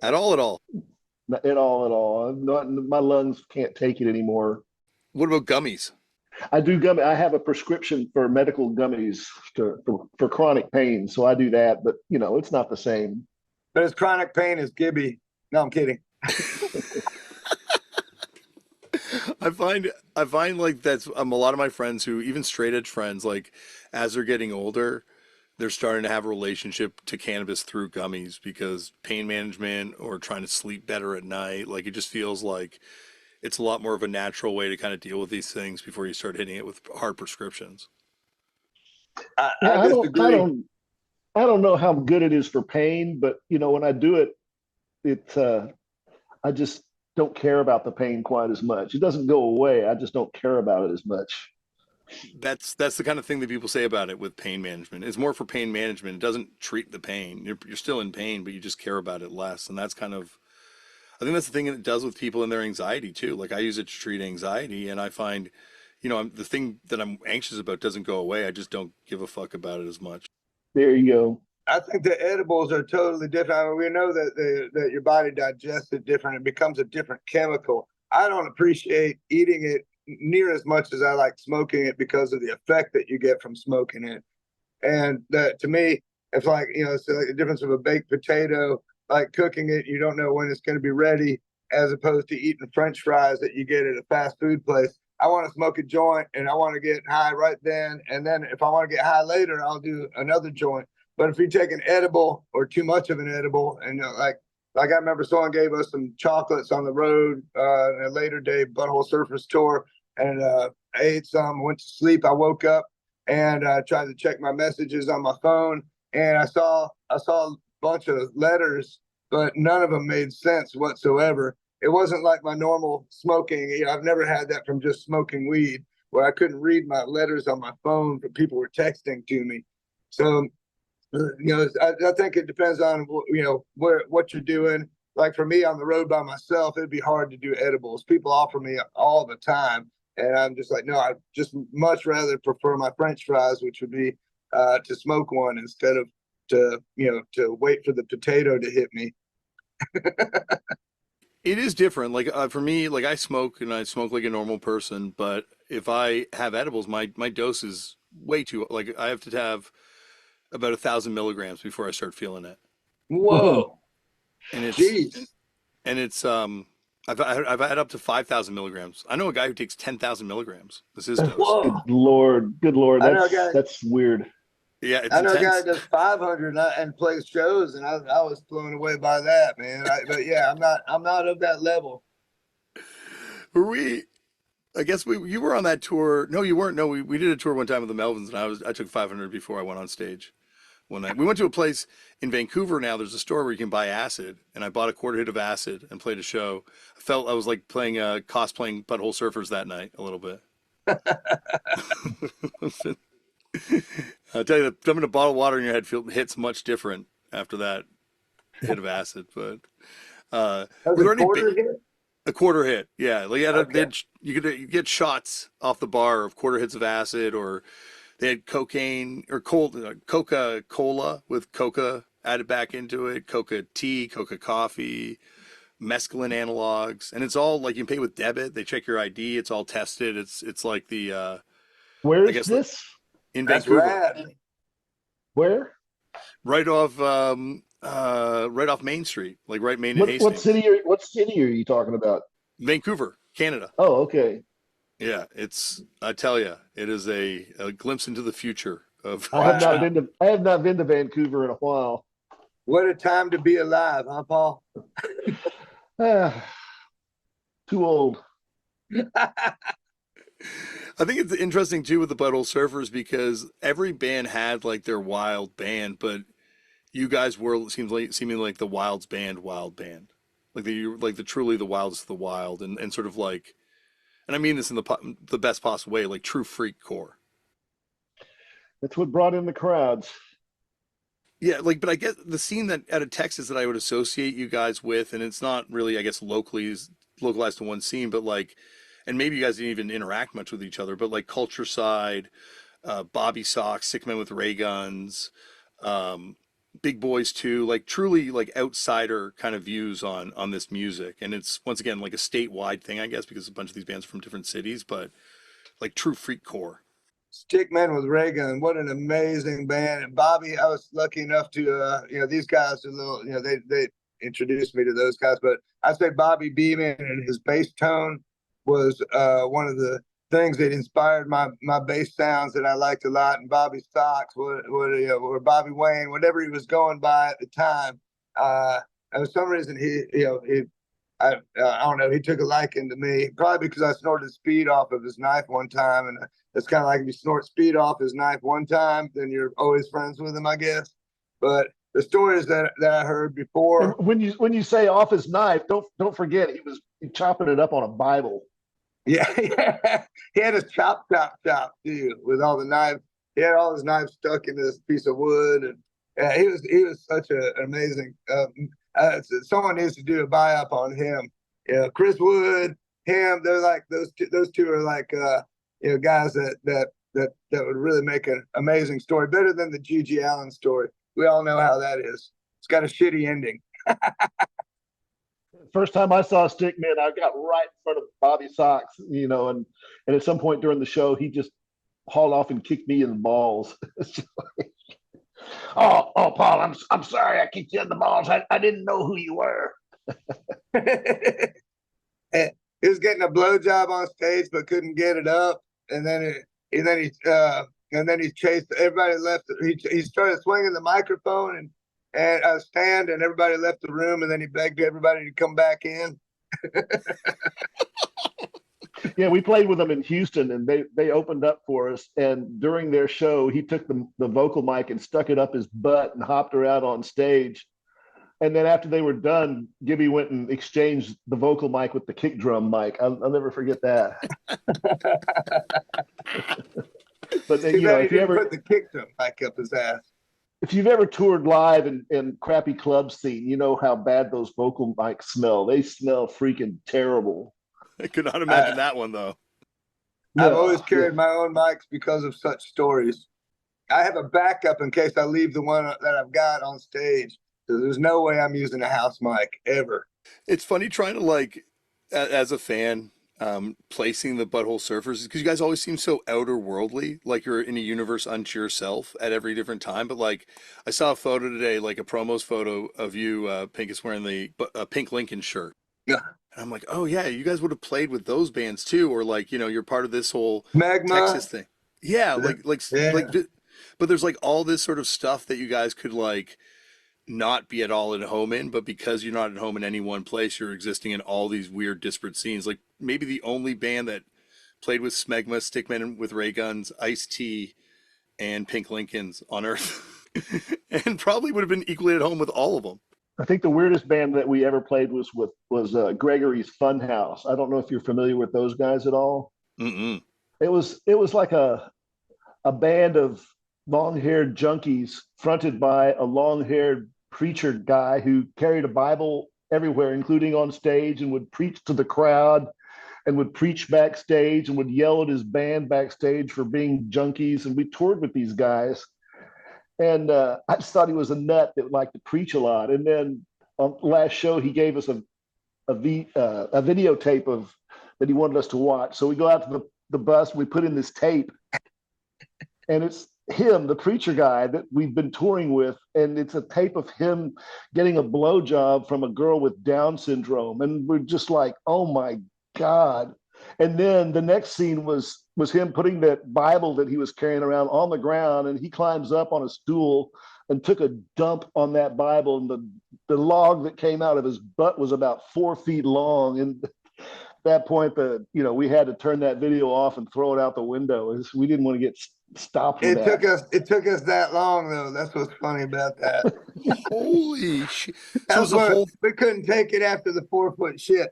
At all. At all. My lungs can't take it anymore. What about gummies? I do gummy. I have a prescription for medical gummies for chronic pain, so I do that. But it's not the same. But his chronic pain is Gibby. No, I'm kidding. I find like that's a lot of my friends who, even straight edge friends, like as they're getting older, they're starting to have a relationship to cannabis through gummies, because pain management or trying to sleep better at night, like it just feels like it's a lot more of a natural way to kind of deal with these things before you start hitting it with hard prescriptions. I disagree. I don't know how good it is for pain, but when I do it, I just don't care about the pain quite as much. It doesn't go away. I just don't care about it as much. That's the kind of thing that people say about it with pain management. It's more for pain management. It doesn't treat the pain. You're still in pain, but you just care about it less. And that's kind of, I think that's the thing that it does with people and their anxiety too. Like I use it to treat anxiety, and I find, the thing that I'm anxious about doesn't go away. I just don't give a fuck about it as much. There you go. I think the edibles are totally different. I mean, we know that your body digests it different. It becomes a different chemical. I don't appreciate eating it near as much as I like smoking it, because of the effect that you get from smoking it. And that, to me, it's like, it's like the difference of a baked potato. Like cooking it, you don't know when it's going to be ready, as opposed to eating French fries that you get at a fast food place. I want to smoke a joint and I want to get high right then. And then if I want to get high later, I'll do another joint. But if you take an edible, or too much of an edible, and like I remember someone gave us some chocolates on the road in a later day Butthole Surfers tour, and I ate some, went to sleep. I woke up and tried to check my messages on my phone, and I saw a bunch of letters, but none of them made sense whatsoever. It wasn't like my normal smoking. I've never had that from just smoking weed, where I couldn't read my letters on my phone, but people were texting to me. So I think it depends on what you're doing. Like for me, on the road by myself, it'd be hard to do edibles. People offer me all the time, and I'm just like, no, I just much rather prefer my French fries, which would be to smoke one instead of to wait for the potato to hit me. It is different. Like for me, like I smoke and I smoke like a normal person, but if I have edibles, my dose is way too, like I have to have about 1,000 milligrams before I start feeling it. Whoa, And jeez. I've had up to 5,000 milligrams. I know a guy who takes 10,000 milligrams. This is dose. Whoa. Good Lord. I know a guy. That's weird. Yeah, it's I know a guy intense. that does 500 and plays shows, and I was blown away by that, man. But yeah, I'm not of that level. Were we? I guess you were on that tour. No, you weren't. No, we did a tour one time with the Melvins, and I took 500 before I went on stage one night. We went to a place in Vancouver. Now there's a store where you can buy acid, and I bought a quarter hit of acid and played a show. I felt I was like cosplaying Butthole Surfers that night a little bit. I'll tell you that dumping a bottle of water in your head hits much different after that hit of acid. But That were was there a any quarter hit? a quarter hit? Yeah, like Okay. you get shots off the bar of quarter hits of acid, or they had cocaine or Coca-Cola with coca added back into it, Coca tea, Coca coffee. mescaline analogs, and it's all like you can pay with debit. They check your ID. It's all tested. It's like the Where I is guess this? in That's Vancouver, rad. Where? right off Main Street, like right Main and Hastings. What city are you talking about? Vancouver, Canada. Oh, okay. Yeah, I tell you, it is a glimpse into the future of I have not Wow. been to I have not been to Vancouver in a while. What a time to be alive, huh, Paul? Ah, too old. I think it's interesting too with the Butthole Surfers because every band had like their wild band, but you guys were seemingly like the Wild's band, wild band, like the truly the wildest of the wild, and sort of like, and I mean this in the best possible way, like true freak core. That's what brought in the crowds. Yeah, like, but I get the scene that out of Texas that I would associate you guys with, and it's not really, I guess, localized to one scene, but like, and maybe you guys didn't even interact much with each other, but like Culture Side, Bobby Soxx, Sick Men with Ray Guns, um, Big Boys too, like truly like outsider kind of views on this music, and it's once again like a statewide thing, I guess, because a bunch of these bands are from different cities, but like true freak core. Stickman with Reagan, what an amazing band. And Bobby, I was lucky enough to, these guys are a little, they introduced me to those guys, but I'd say Bobby Beeman and his bass tone was one of the things that inspired my bass sounds that I liked a lot. And Bobby Soxx, or Bobby Wayne, whatever he was going by at the time, and for some reason I don't know, he took a liking to me, probably because I snorted speed off of his knife one time, and it's kind of like if you snort speed off his knife one time, then you're always friends with him, I guess. But the stories that I heard And before, when you say off his knife, don't forget he was chopping it up on a Bible. yeah, yeah, he had his chop too with all the knives. He had all his knives stuck in this piece of wood, and he was such an amazing. Someone needs to do a buy up on him. Yeah, Chris Wood, him. They're like those two are like guys that would really make an amazing story, better than the G.G. Allin story. We all know how that is. It's got a shitty ending. First time I saw Stickman, I got right in front of Bobby Soxx, and at some point during the show, he just hauled off and kicked me in the balls. Oh, Paul, I'm sorry, I kicked you in the balls. I didn't know who you were. He was getting a blowjob on stage but couldn't get it up, and then he chased everybody. Left. He started swinging the microphone and a stand, and everybody left the room, and then he begged everybody to come back in. Yeah, we played with them in Houston, and they opened up for us. And during their show, he took the vocal mic and stuck it up his butt and hopped her out on stage. And then after they were done, Gibby went and exchanged the vocal mic with the kick drum mic. I'll never forget that. But Too bad he didn't put the kick drum mic up his ass. If you've ever toured live in crappy club scene, you know how bad those vocal mics smell. They smell freaking terrible. I could not imagine that one though. I've always carried my own mics because of such stories. I have a backup in case I leave the one that I've got on stage. So there's no way I'm using a house mic ever. It's funny trying to like, as a fan, placing the Butthole Surfers because you guys always seem so outer worldly, like you're in a universe unto yourself at every different time. But like, I saw a photo today, like a promos photo of you, Pinkus, wearing the pink Lincoln shirt. Yeah. And I'm like, oh yeah, you guys would have played with those bands too, or like, you're part of this whole Magma. Texas thing. Yeah, Yeah. but there's like all this sort of stuff that you guys could like not be at all at home in, but because you're not at home in any one place, you're existing in all these weird disparate scenes. Like maybe the only band that played with Smegma, Stickmen with Ray Guns, Ice-T, and Pink Lincolns on Earth, and probably would have been equally at home with all of them. I think the weirdest band that we ever played was Gregorys Fun House. I don't know if you're familiar with those guys at all. Mm-mm. It was like a band of long-haired junkies fronted by a long-haired preacher guy who carried a Bible everywhere, including on stage, and would preach to the crowd and would preach backstage and would yell at his band backstage for being junkies. And we toured with these guys. And I just thought he was a nut that liked to preach a lot. And then on the last show, he gave us a videotape of that he wanted us to watch. So we go out to the bus, we put in this tape, and it's him, the preacher guy that we've been touring with, and it's a tape of him getting a blowjob from a girl with Down syndrome, and we're just like, oh my God. And then the next scene was him putting that Bible that he was carrying around on the ground, and he climbs up on a stool and took a dump on that Bible, and the log that came out of his butt was about 4 feet long. And at that point, we had to turn that video off and throw it out the window. We didn't want to get stopped with that. It took us that long though. That's what's funny about that. Holy shit! So we couldn't take it after the 4-foot shit.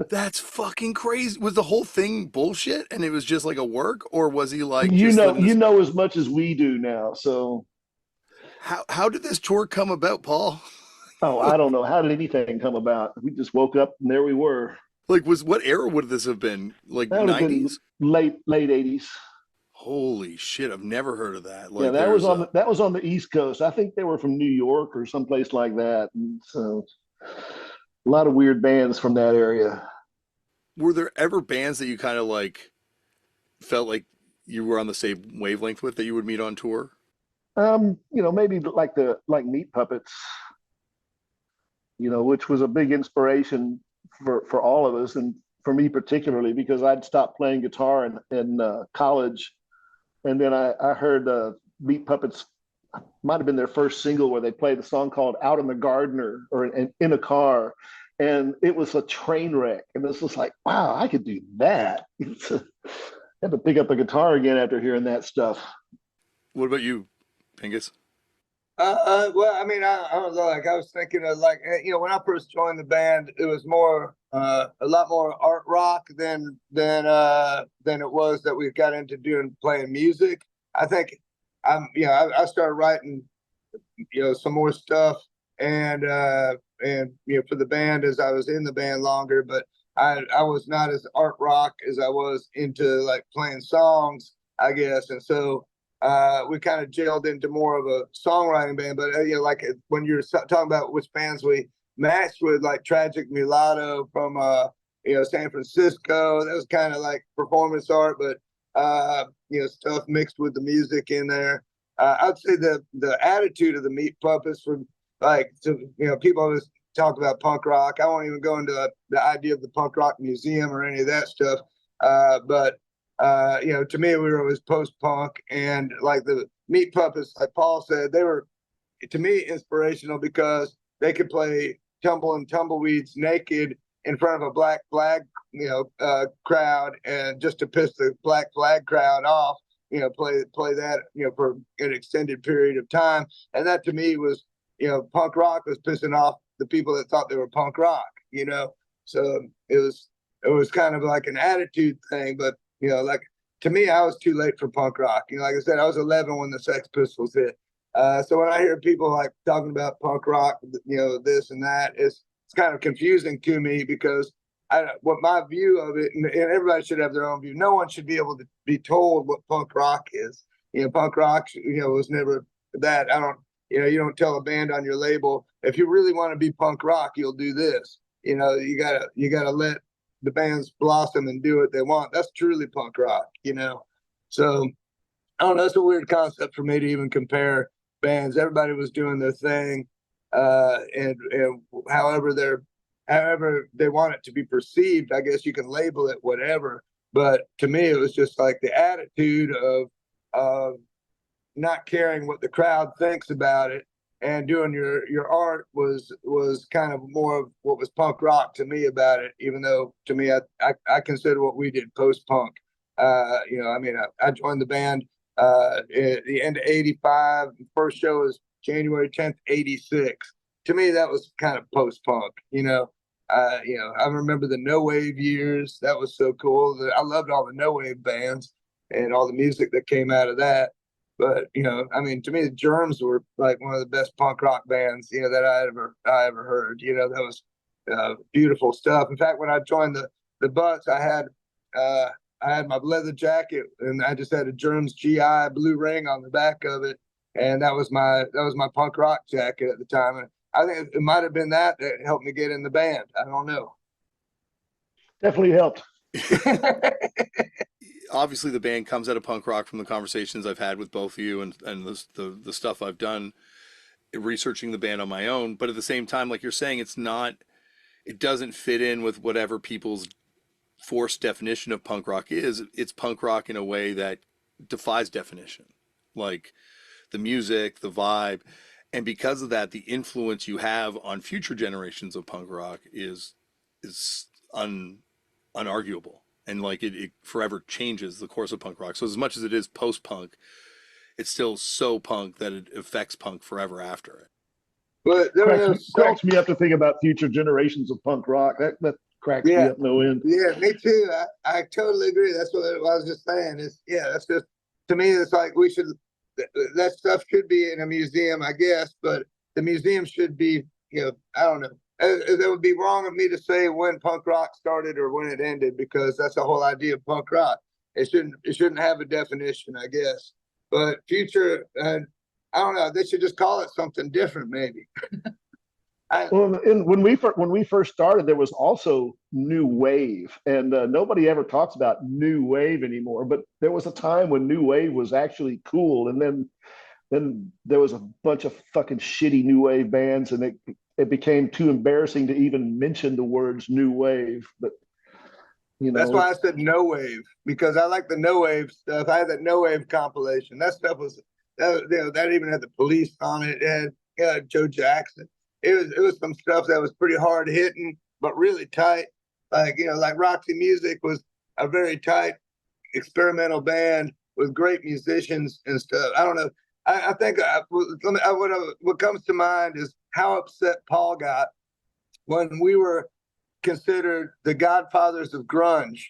That's fucking crazy. Was the whole thing bullshit and it was just like a work, or was he like you know as much as we do now? So how did this tour come about, Paul? Oh, I don't know. How did anything come about? We just woke up and there we were. Like, what era would this have been? Like that 90s? Late 80s. Holy shit! I've never heard of that. Like, yeah, that was on the East Coast. I think they were from New York or someplace like that. And so, a lot of weird bands from that area. Were there ever bands that you kind of like felt like you were on the same wavelength with that you would meet on tour? Maybe like Meat Puppets. Which was a big inspiration for all of us, and for me particularly, because I'd stopped playing guitar in college, and then I heard Meat Puppets, might have been their first single, where they played a song called "Out in the Gardener" or in a car, and it was a train wreck. And this was like, wow, I could do that. I had to pick up the guitar again after hearing that stuff. What about you, Pinkus? Well, I mean, I don't know. Like, I was thinking of when I first joined the band, it was a lot more art rock than it was that we got into playing music. I think I started writing, some more stuff and for the band as I was in the band longer, but I was not as art rock as I was into like playing songs, I guess. And so we kind of gelled into more of a songwriting band. But like when you're talking about which bands we matched with, like Tragic Mulatto from San Francisco, that was kind of like performance art, but stuff mixed with the music in there. I'd say the attitude of the Meat Puppets from people always talk about punk rock. I won't even go into the idea of the punk rock museum or any of that stuff. But to me, we were always post-punk, and like the Meat Puppets, like Paul said, they were, to me, inspirational because they could play Tumble and Tumbleweeds naked in front of a Black Flag, crowd, and just to piss the Black Flag crowd off, play that, for an extended period of time. And that to me was, punk rock was pissing off the people that thought they were punk rock, So it was kind of like an attitude thing, but like to me, I was too late for punk rock. Like I said, I was 11 when the Sex Pistols hit. So when I hear people like talking about punk rock, this and that, it's kind of confusing to me because what my view of it, and everybody should have their own view. No one should be able to be told what punk rock is. Punk rock, was never that. You don't tell a band on your label, if you really want to be punk rock, you'll do this. You gotta let the bands blossom and do what they want. That's truly punk rock, So I don't know. It's a weird concept for me to even compare bands. Everybody was doing their thing, and however they want it to be perceived. I guess you can label it whatever. But to me, it was just like the attitude of not caring what the crowd thinks about it, and doing your art was kind of more of what was punk rock to me about it, even though to me I consider what we did post-punk. I joined the band at the end of 85. First show was January 10th, 86. To me, that was kind of post-punk, I remember the no wave years. That was so cool. I loved all the no wave bands and all the music that came out of that. But to me, the Germs were like one of the best punk rock bands that I ever heard. That was beautiful stuff. In fact, when I joined the Butts, I had my leather jacket, and I just had a Germs GI blue ring on the back of it, and that was my punk rock jacket at the time. And I think it might have been that helped me get in the band. I don't know. Definitely helped. Obviously, the band comes out of punk rock from the conversations I've had with both of you and the stuff I've done researching the band on my own. But at the same time, like you're saying, it doesn't fit in with whatever people's forced definition of punk rock is. It's punk rock in a way that defies definition, like the music, the vibe. And because of that, the influence you have on future generations of punk rock is unarguable. And like it forever changes the course of punk rock. So as much as it is post-punk, it's still so punk that it affects punk forever after it. But there cracks me up to think about future generations of punk rock. That cracks me up no end. Yeah, me too. I totally agree. That's what I was just saying. That's just, to me, it's like that stuff should be in a museum, I guess, but the museum should be, I don't know. It would be wrong of me to say when punk rock started or when it ended, because that's the whole idea of punk rock. It shouldn't have a definition, I guess. But future, I don't know. They should just call it something different, maybe. When we first started, there was also new wave, and nobody ever talks about new wave anymore. But there was a time when new wave was actually cool, and then there was a bunch of fucking shitty new wave bands, and it became too embarrassing to even mention the words new wave. But that's why I said no wave, because I like the no wave stuff. I had that no wave compilation. That stuff was that even had the Police on it. It had Joe Jackson. It was some stuff that was pretty hard hitting, but really tight. Like Roxy Music was a very tight experimental band with great musicians and stuff. I don't know. I think what comes to mind is how upset Paul got when we were considered the godfathers of grunge,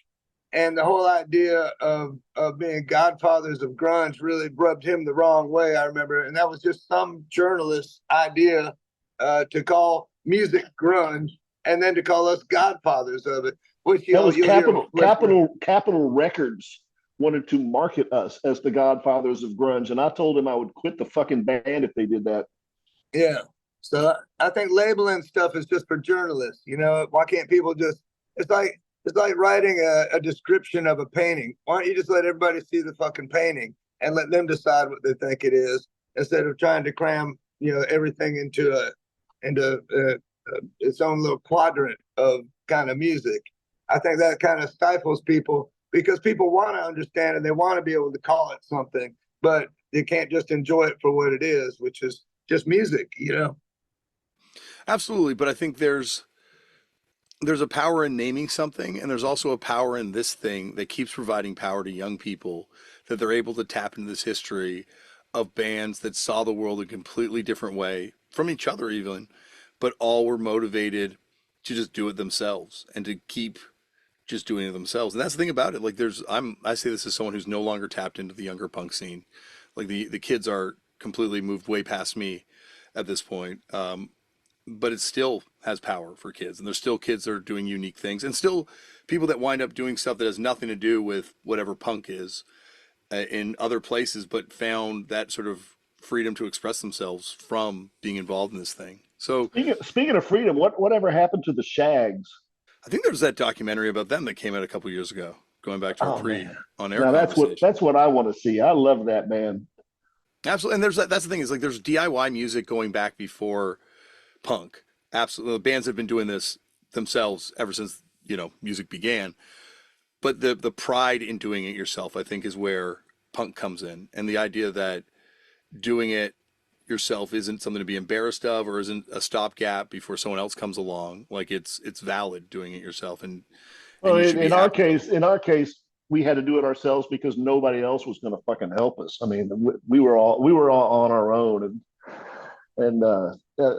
and the whole idea of being godfathers of grunge really rubbed him the wrong way. I remember, and that was just some journalist's idea to call music grunge, and then to call us godfathers of it. Which that was Capitol Records wanted to market us as the godfathers of grunge, and I told him I would quit the fucking band if they did that. Yeah. So I think labeling stuff is just for journalists. Why can't people just? It's like writing a description of a painting. Why don't you just let everybody see the fucking painting and let them decide what they think it is, instead of trying to cram everything into its own little quadrant of kind of music. I think that kind of stifles people, because people want to understand and they want to be able to call it something, but they can't just enjoy it for what it is, which is just music, Absolutely, but I think there's a power in naming something, and there's also a power in this thing that keeps providing power to young people, that they're able to tap into this history of bands that saw the world a completely different way from each other even, but all were motivated to just do it themselves and to keep just doing it themselves. And that's the thing about it. Like I say this as someone who's no longer tapped into the younger punk scene. Like the kids are completely moved way past me at this point. But it still has power for kids, and there's still kids that are doing unique things, and still people that wind up doing stuff that has nothing to do with whatever punk is in other places, but found that sort of freedom to express themselves from being involved in this thing. So speaking of freedom, whatever happened to the Shags? I think there's that documentary about them that came out a couple years ago, going back to our on-air now conversation. That's what I want to see. I love that, man. Absolutely. And that's the thing, is like there's DIY music going back before punk. Absolutely. The bands have been doing this themselves ever since music began, but the pride in doing it yourself, I think, is where punk comes in, and the idea that doing it yourself isn't something to be embarrassed of, or isn't a stopgap before someone else comes along. Like it's valid doing it yourself, and in our case we had to do it ourselves because nobody else was going to fucking help us. I mean, we were all on our own. And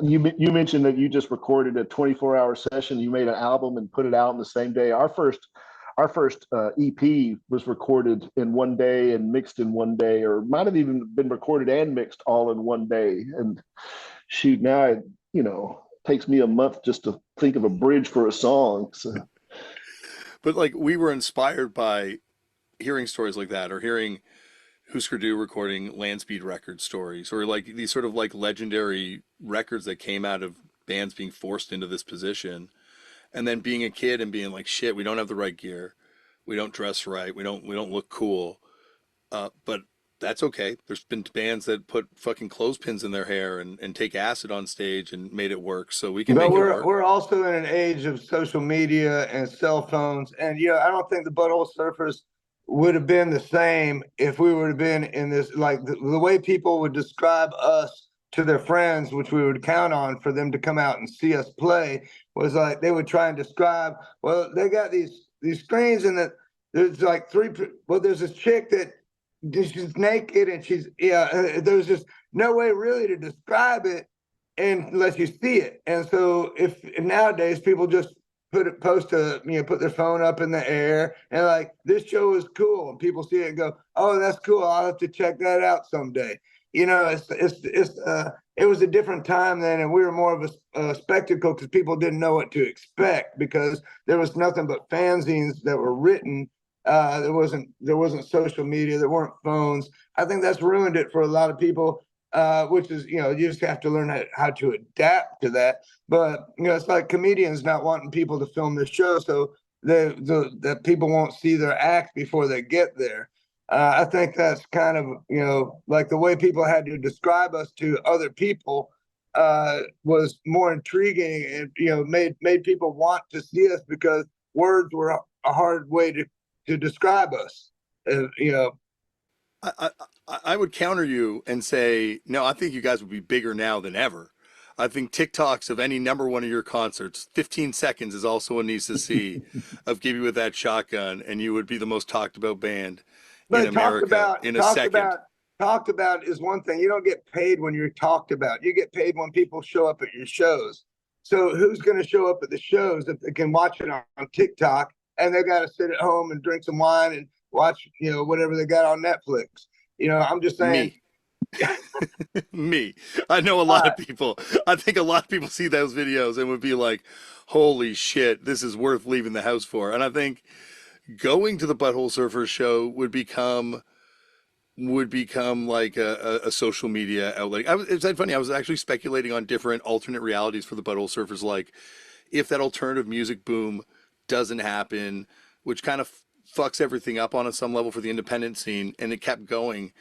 you mentioned that you just recorded a 24-hour session. You made an album and put it out in the same day. Our first EP was recorded in one day and mixed in one day, or might have even been recorded and mixed all in one day. And shoot, now it takes me a month just to think of a bridge for a song. So. But like, we were inspired by hearing stories like that, or hearing Husker Du recording land speed record stories, or like these sort of like legendary records that came out of bands being forced into this position, and then being a kid and being like, shit, we don't have the right gear, we don't dress right, we don't look cool, but that's okay. There's been bands that put fucking clothespins in their hair and take acid on stage and made it work, so we can But make it work. we're also in an age of social media and cell phones, and I don't think the Butthole Surfers would have been the same if we would have been in this, like the way people would describe us to their friends, which we would count on for them to come out and see us play, was like they would try and describe, well, they got these screens and that there's like there's this chick that she's naked and there's just no way really to describe it unless you see it. And so if nowadays people just put their phone up in the air and like, this show is cool, and people see it and go, oh, that's cool, I'll have to check that out someday. It was a different time then, and we were more of a spectacle because people didn't know what to expect, because there was nothing but fanzines that were written. There wasn't social media, there weren't phones. I think that's ruined it for a lot of people, which is, you just have to learn how to adapt to that. But it's like comedians not wanting people to film their show so that people won't see their act before they get there. I think that's kind of, like the way people had to describe us to other people was more intriguing, and made people want to see us, because words were a hard way to describe us. I would counter you and say, no, I think you guys would be bigger now than ever. I think TikToks of any number one of your concerts, 15 seconds is all someone needs to see of Gibby with that shotgun, and you would be the most talked about band in America in a second. Talked about is one thing. You don't get paid when you're talked about. You get paid when people show up at your shows. So who's going to show up at the shows if they can watch it on TikTok, and they got to sit at home and drink some wine and watch, whatever they got on Netflix? I'm just saying. Me. I know a lot of people. I think a lot of people see those videos and would be like, holy shit, this is worth leaving the house for. And I think going to the Butthole Surfers show would become like a social media outlet. It's funny. I was actually speculating on different alternate realities for the Butthole Surfers. Like, if that alternative music boom doesn't happen, which kind of fucks everything up on some level for the independent scene, and it kept going,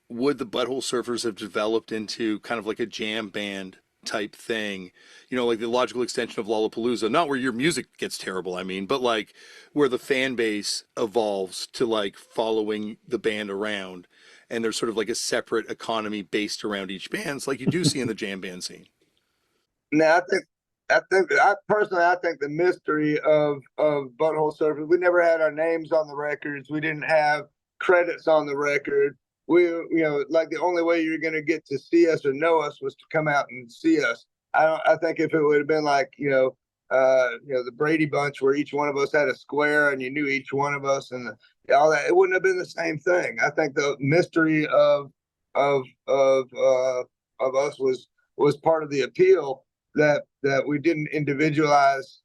would the Butthole Surfers have developed into kind of like a jam band type thing? Like the logical extension of Lollapalooza, not where your music gets terrible, I mean, but like where the fan base evolves to like following the band around, and there's sort of like a separate economy based around each band. It's like you do see in the jam band scene. Now, I personally think the mystery of Butthole Surfers, we never had our names on the records. We didn't have credits on the record. We, like the only way you're going to get to see us or know us was to come out and see us. I think if it would have been like, the Brady Bunch, where each one of us had a square and you knew each one of us and all that, it wouldn't have been the same thing. I think the mystery of us was part of the appeal, that we didn't individualize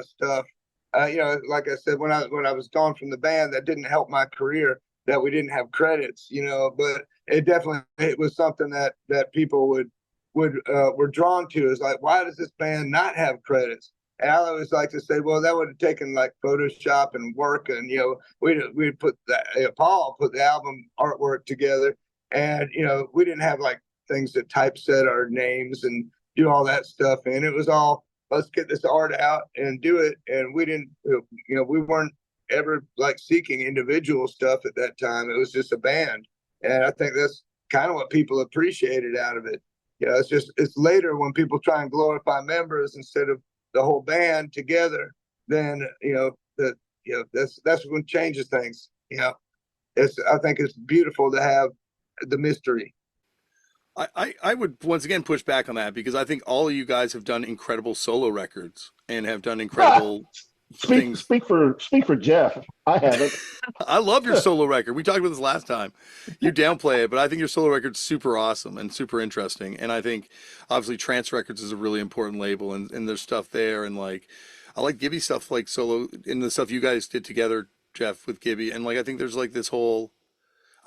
stuff. Like I said, when I was gone from the band, that didn't help my career, that we didn't have credits, but it was something that people were drawn to. Is like, why does this band not have credits? And I always like to say, well, that would have taken like Photoshop and work, and we'd put Paul put the album artwork together, and we didn't have like things to typeset our names and do all that stuff, and it was all, let's get this art out and do it. And we didn't, we weren't ever like seeking individual stuff at that time. It was just a band, and I think that's kind of what people appreciated out of it. It's later when people try and glorify members instead of the whole band together, then that's when changes things. I think it's beautiful to have the mystery. I would once again push back on that, because I think all of you guys have done incredible solo records and have done incredible things. Speak for Jeff. I haven't. I love your solo record. We talked about this last time. You downplay it, but I think your solo record's super awesome and super interesting. And I think obviously Trance Records is a really important label, and there's stuff there. And like, I like Gibby stuff, like solo, and the stuff you guys did together, Jeff, with Gibby. And like, I think there's like this whole,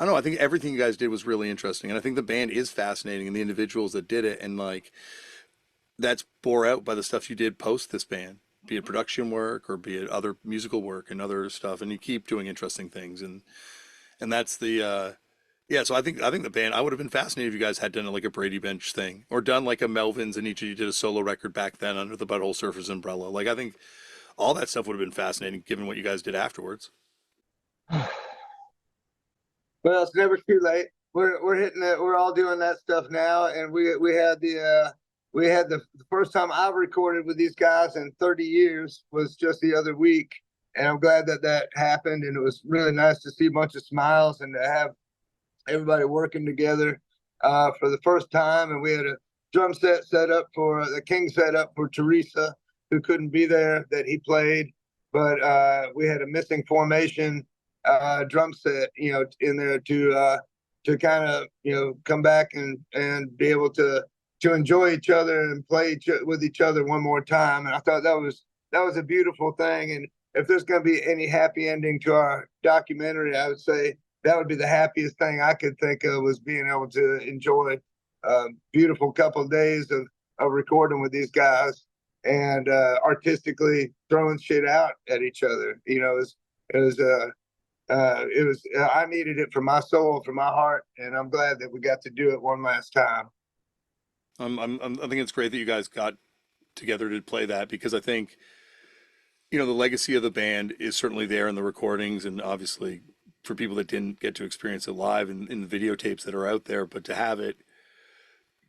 I don't know. I think everything you guys did was really interesting, and I think the band is fascinating, and the individuals that did it, and like that's bore out by the stuff you did post this band, be it production work or be it other musical work and other stuff, and you keep doing interesting things, and that's the yeah. So I think the band, I would have been fascinated if you guys had done like a Brady Bench thing or done like a Melvins and each of you did a solo record back then under the Butthole Surfers umbrella. Like I think all that stuff would have been fascinating given what you guys did afterwards. Well, it's never too late. We're hitting it. We're all doing that stuff now, and we had the first time I've recorded with these guys in 30 years was just the other week, and I'm glad that that happened. And it was really nice to see a bunch of smiles and to have everybody working together for the first time. And we had a drum set up for the King set up for Teresa, who couldn't be there, that he played, but we had a missing formation drum set, in there to kind of, come back and be able to enjoy each other and play with each other one more time. And I thought that was a beautiful thing. And if there's going to be any happy ending to our documentary, I would say that would be the happiest thing I could think of, was being able to enjoy a beautiful couple of days of recording with these guys and artistically throwing shit out at each other. I needed it for my soul, for my heart, and I'm glad that we got to do it one last time. I think it's great that you guys got together to play that, because I think, the legacy of the band is certainly there in the recordings, and obviously for people that didn't get to experience it live in the videotapes that are out there, but to have it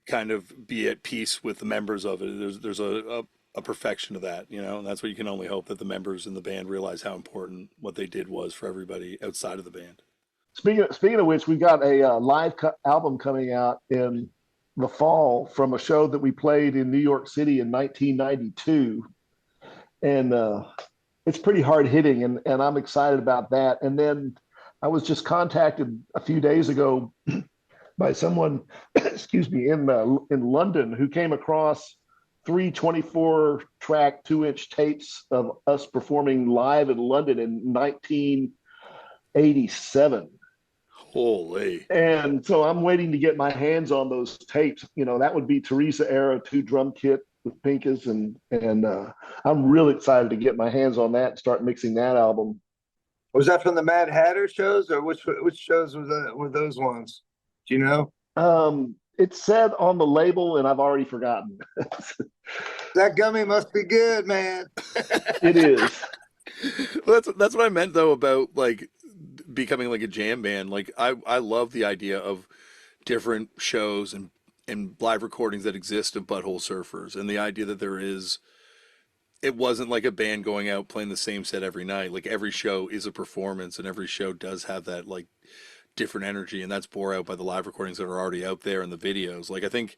kind of be at peace with the members of it, there's a perfection to that, and that's what you can only hope, that the members in the band realize how important what they did was for everybody outside of the band. Speaking of which, we got a live album coming out in the fall from a show that we played in New York City in 1992, and it's pretty hard hitting, and I'm excited about that. And then I was just contacted a few days ago by someone, excuse me, in London, who came across 3 24-track 2-inch tapes of us performing live in London in 1987. Holy. And so I'm waiting to get my hands on those tapes. That would be Teresa era 2 drum kit with Pinkus, and I'm really excited to get my hands on that and start mixing that album. Was that from the Mad Hatter shows, or which shows were those ones? Do you know? It said on the label, and I've already forgotten. That gummy must be good, man. It is. Well, that's what I meant though about like becoming like a jam band. Like I love the idea of different shows and live recordings that exist of Butthole Surfers, and the idea that it wasn't like a band going out playing the same set every night. Like every show is a performance, and every show does have that like different energy, and that's bore out by the live recordings that are already out there and the videos. Like I think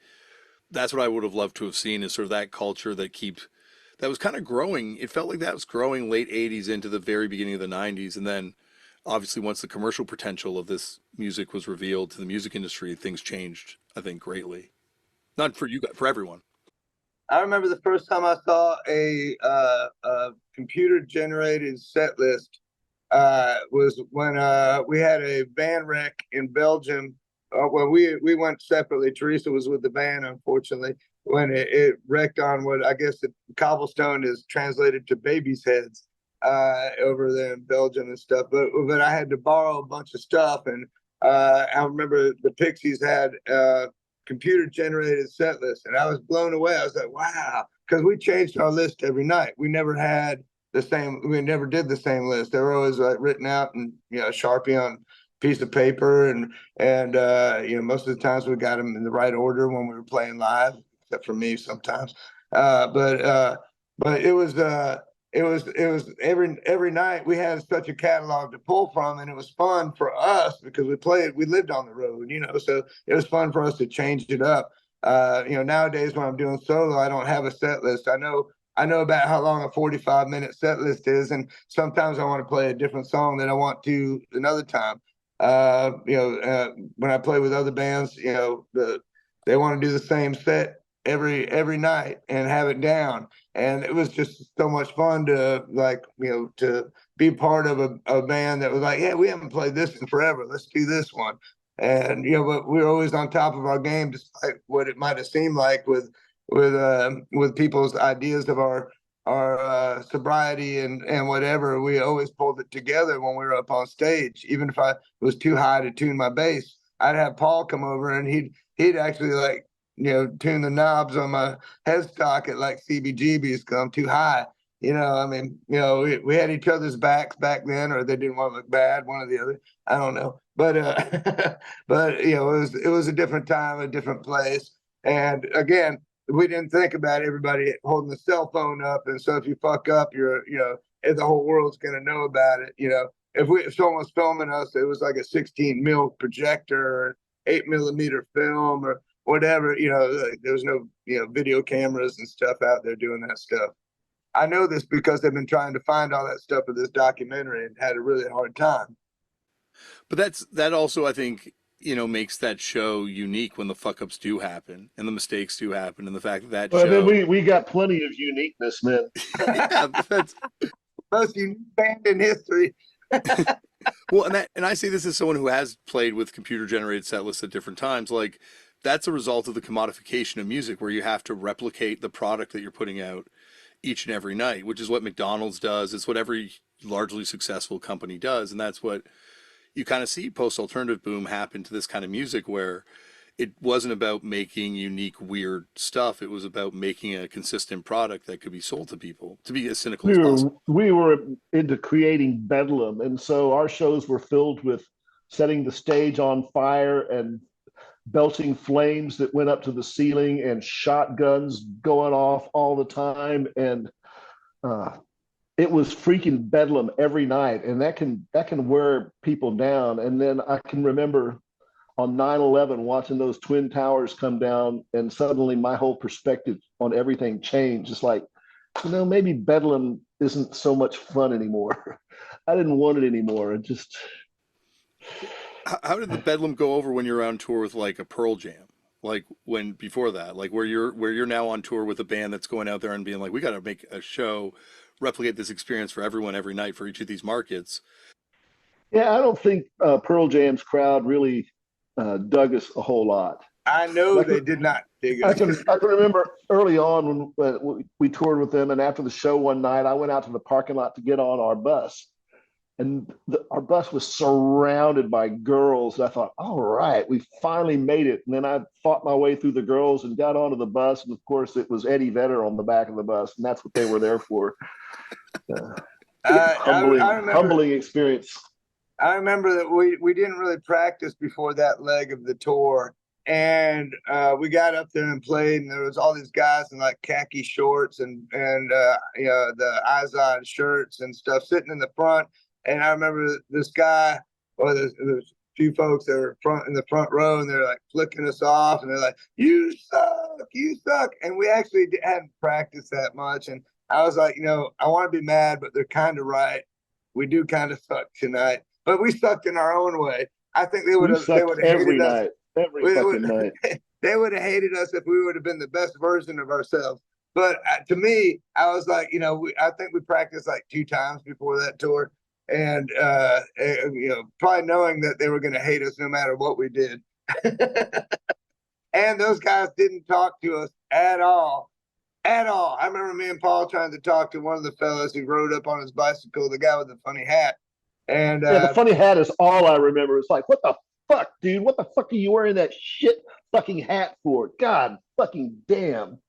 that's what I would have loved to have seen, is sort of that culture that was kind of growing. It felt like that was growing late 80s into the very beginning of the 90s, and then obviously once the commercial potential of this music was revealed to the music industry, things changed, I think, greatly. Not for you guys, for everyone. I remember the first time I saw a computer generated set list was when we had a van wreck in Belgium. Well, we went separately. Teresa was with the van, unfortunately, when it wrecked on what I guess the cobblestone is translated to babies' heads over there in Belgium and stuff. But I had to borrow a bunch of stuff, and I remember the Pixies had computer generated set list, and I was blown away. I was like, wow, because we changed our list every night. We never did the same list. They were always like written out and Sharpie on piece of paper, and most of the times we got them in the right order when we were playing live, except for me sometimes. But it was every night we had such a catalog to pull from, and it was fun for us because we lived on the road, so it was fun for us to change it up. Nowadays when I'm doing solo, I don't have a set list. I know about how long a 45-minute set list is, and sometimes I want to play a different song than I want to another time. When I play with other bands, they want to do the same set every night and have it down, and it was just so much fun to be part of a band that was like, yeah, we haven't played this in forever. Let's do this one. And but we were always on top of our game, despite what it might have seemed like with people's ideas of our sobriety and whatever. We always pulled it together when we were up on stage. Even if I was too high to tune my bass, I'd have Paul come over and he'd actually like tune the knobs on my headstock at like CBGBs because I'm too high. I mean, we had each other's backs back then, or they didn't want to look bad, one or the other. I don't know, but but it was a different time, a different place, and again, we didn't think about everybody holding the cell phone up, and so if you fuck up, if the whole world's gonna know about it. If someone was filming us, it was like a 16 mil projector, or 8mm film, or whatever. There was no video cameras and stuff out there doing that stuff. I know this because they've been trying to find all that stuff for this documentary and had a really hard time. But that also, I think, makes that show unique when the fuck ups do happen and the mistakes do happen, and the fact that Well, show. then we got plenty of uniqueness, man. Yeah, that's most unique band in history. Well, and I say this as someone who has played with computer generated set lists at different times. Like, that's a result of the commodification of music, where you have to replicate the product that you're putting out each and every night, which is what McDonald's does. It's what every largely successful company does. And that's what you kind of see post-alternative boom happen to this kind of music, where it wasn't about making unique, weird stuff. It was about making a consistent product that could be sold to people, to be as cynical as possible. We were into creating bedlam. And so our shows were filled with setting the stage on fire and belching flames that went up to the ceiling and shotguns going off all the time. And it was freaking bedlam every night. And that can wear people down. And then I can remember on 9/11 watching those twin towers come down, and suddenly my whole perspective on everything changed. It's like, maybe bedlam isn't so much fun anymore. I didn't want it anymore. It just. How did the bedlam go over when you're on tour with like a Pearl Jam? Like before that, like where you're now on tour with a band that's going out there and being like, we got to make a show, replicate this experience for everyone every night for each of these markets. Yeah, I don't think Pearl Jam's crowd really dug us a whole lot. I know they did not dig us. I can remember early on when we toured with them, and after the show one night, I went out to the parking lot to get on our bus. And our bus was surrounded by girls. I thought, all right, we finally made it. And then I fought my way through the girls and got onto the bus. And of course, it was Eddie Vedder on the back of the bus. And that's what they were there for. Humbling experience. I remember that we didn't really practice before that leg of the tour. And we got up there and played, and there was all these guys in like khaki shorts and the Izod shirts and stuff sitting in the front. And I remember this guy, or there's a few folks that were in the front row, and they're like flicking us off, and they're like, "You suck." And we actually hadn't practiced that much. And I was like, I want to be mad, but they're kind of right. We do kind of suck tonight, but we sucked in our own way. I think they would have hated us every fucking night. They would have hated us if we would have been the best version of ourselves. But to me, I was like, I think we practiced like 2 times before that tour. And probably knowing that they were going to hate us no matter what we did. And those guys didn't talk to us at all. I remember me and Paul trying to talk to one of the fellas who rode up on his bicycle, the guy with the funny hat. And the funny hat is all I remember. It's like, what the fuck, dude? What the fuck are you wearing that shit fucking hat for? God fucking damn.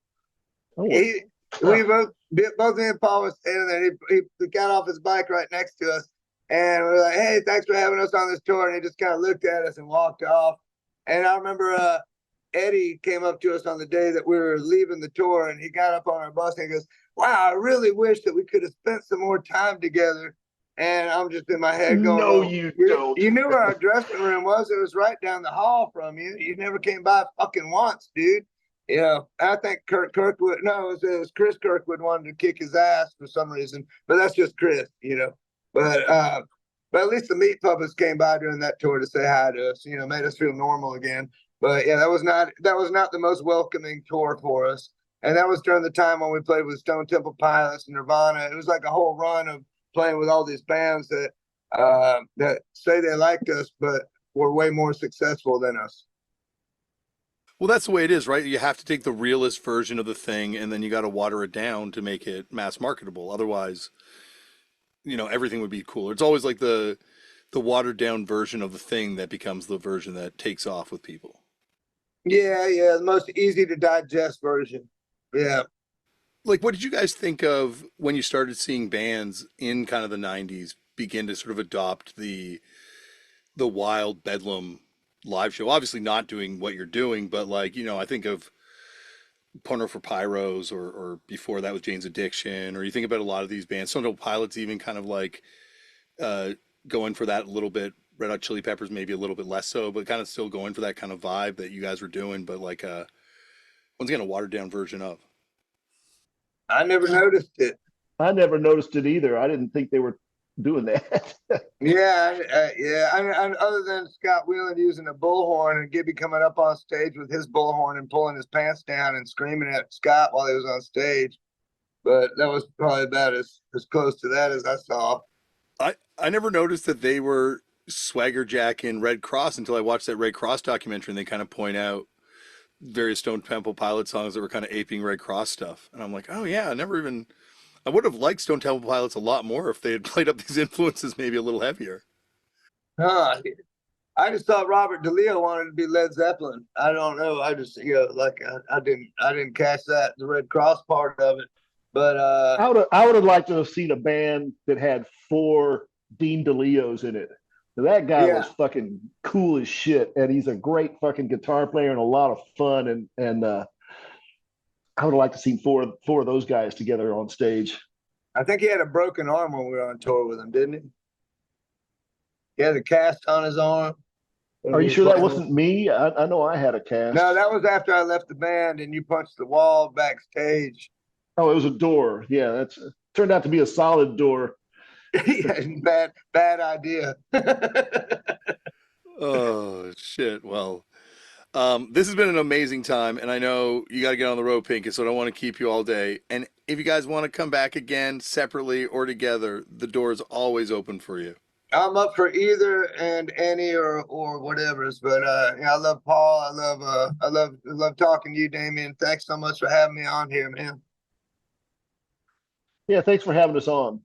We both me and Paul was standing there. He got off his bike right next to us, and we were like, "Hey, thanks for having us on this tour." And he just kind of looked at us and walked off. And I remember Eddie came up to us on the day that we were leaving the tour, and he got up on our bus and he goes, "Wow, I really wish that we could have spent some more time together." And I'm just in my head going, "No, you don't. You knew where our dressing room was. It was right down the hall from you. You never came by fucking once, dude." I think Kirkwood, no, it was Chris Kirkwood wanted to kick his ass for some reason, but that's just Chris, But at least the meat puppets came by during that tour to say hi to us, made us feel normal again. But yeah, that was not the most welcoming tour for us. And that was during the time when we played with Stone Temple Pilots and Nirvana. It was like a whole run of playing with all these bands that that say they liked us, but were way more successful than us. Well, that's the way it is, right? You have to take the realist version of the thing and then you got to water it down to make it mass marketable. Otherwise, everything would be cooler. It's always like the watered down version of the thing that becomes the version that takes off with people. Yeah, the most easy to digest version. Yeah. Like, what did you guys think of when you started seeing bands in kind of the 90s begin to sort of adopt the wild bedlam live show? Obviously not doing what you're doing, but like, I think of Porno for Pyros or before that with Jane's Addiction, or you think about a lot of these bands, Stone Temple Pilots even kind of like uh, going for that a little bit. Red Hot Chili Peppers maybe a little bit less so, but kind of still going for that kind of vibe that you guys were doing, but like once again a watered down version of. I never noticed it. I never noticed it either. I didn't think they were doing that. Yeah, other than Scott Whelan using a bullhorn and Gibby coming up on stage with his bullhorn and pulling his pants down and screaming at Scott while he was on stage. But that was probably about as close to that as I saw. I never noticed that they were Swagger Jack in Red Cross until I watched that Red Cross documentary, and they kind of point out various Stone Temple Pilot songs that were kind of aping Red Cross stuff. And I'm like, oh yeah, I would have liked Stone Temple Pilots a lot more if they had played up these influences maybe a little heavier. Huh. I just thought Robert DeLeo wanted to be Led Zeppelin. I don't know. I just like I didn't catch that, the Red Cross part of it. But I would have liked to have seen a band that had 4 Dean DeLeos in it. That guy was fucking cool as shit, and he's a great fucking guitar player and a lot of fun. And I would have liked to see four of those guys together on stage. I think he had a broken arm when we were on tour with him, didn't he? He had a cast on his arm. Are you sure that wasn't me? I know I had a cast. No, that was after I left the band and you punched the wall backstage. Oh, it was a door. Yeah, that's turned out to be a solid door. Yeah, bad idea. Oh shit. Well, this has been an amazing time, and I know you got to get on the road, Pinkus, so I don't want to keep you all day. And if you guys want to come back again separately or together, the door is always open for you. I'm up for either and any or whatever's. But I love Paul. I love talking to you, Damian. Thanks so much for having me on here, man. Yeah, thanks for having us on.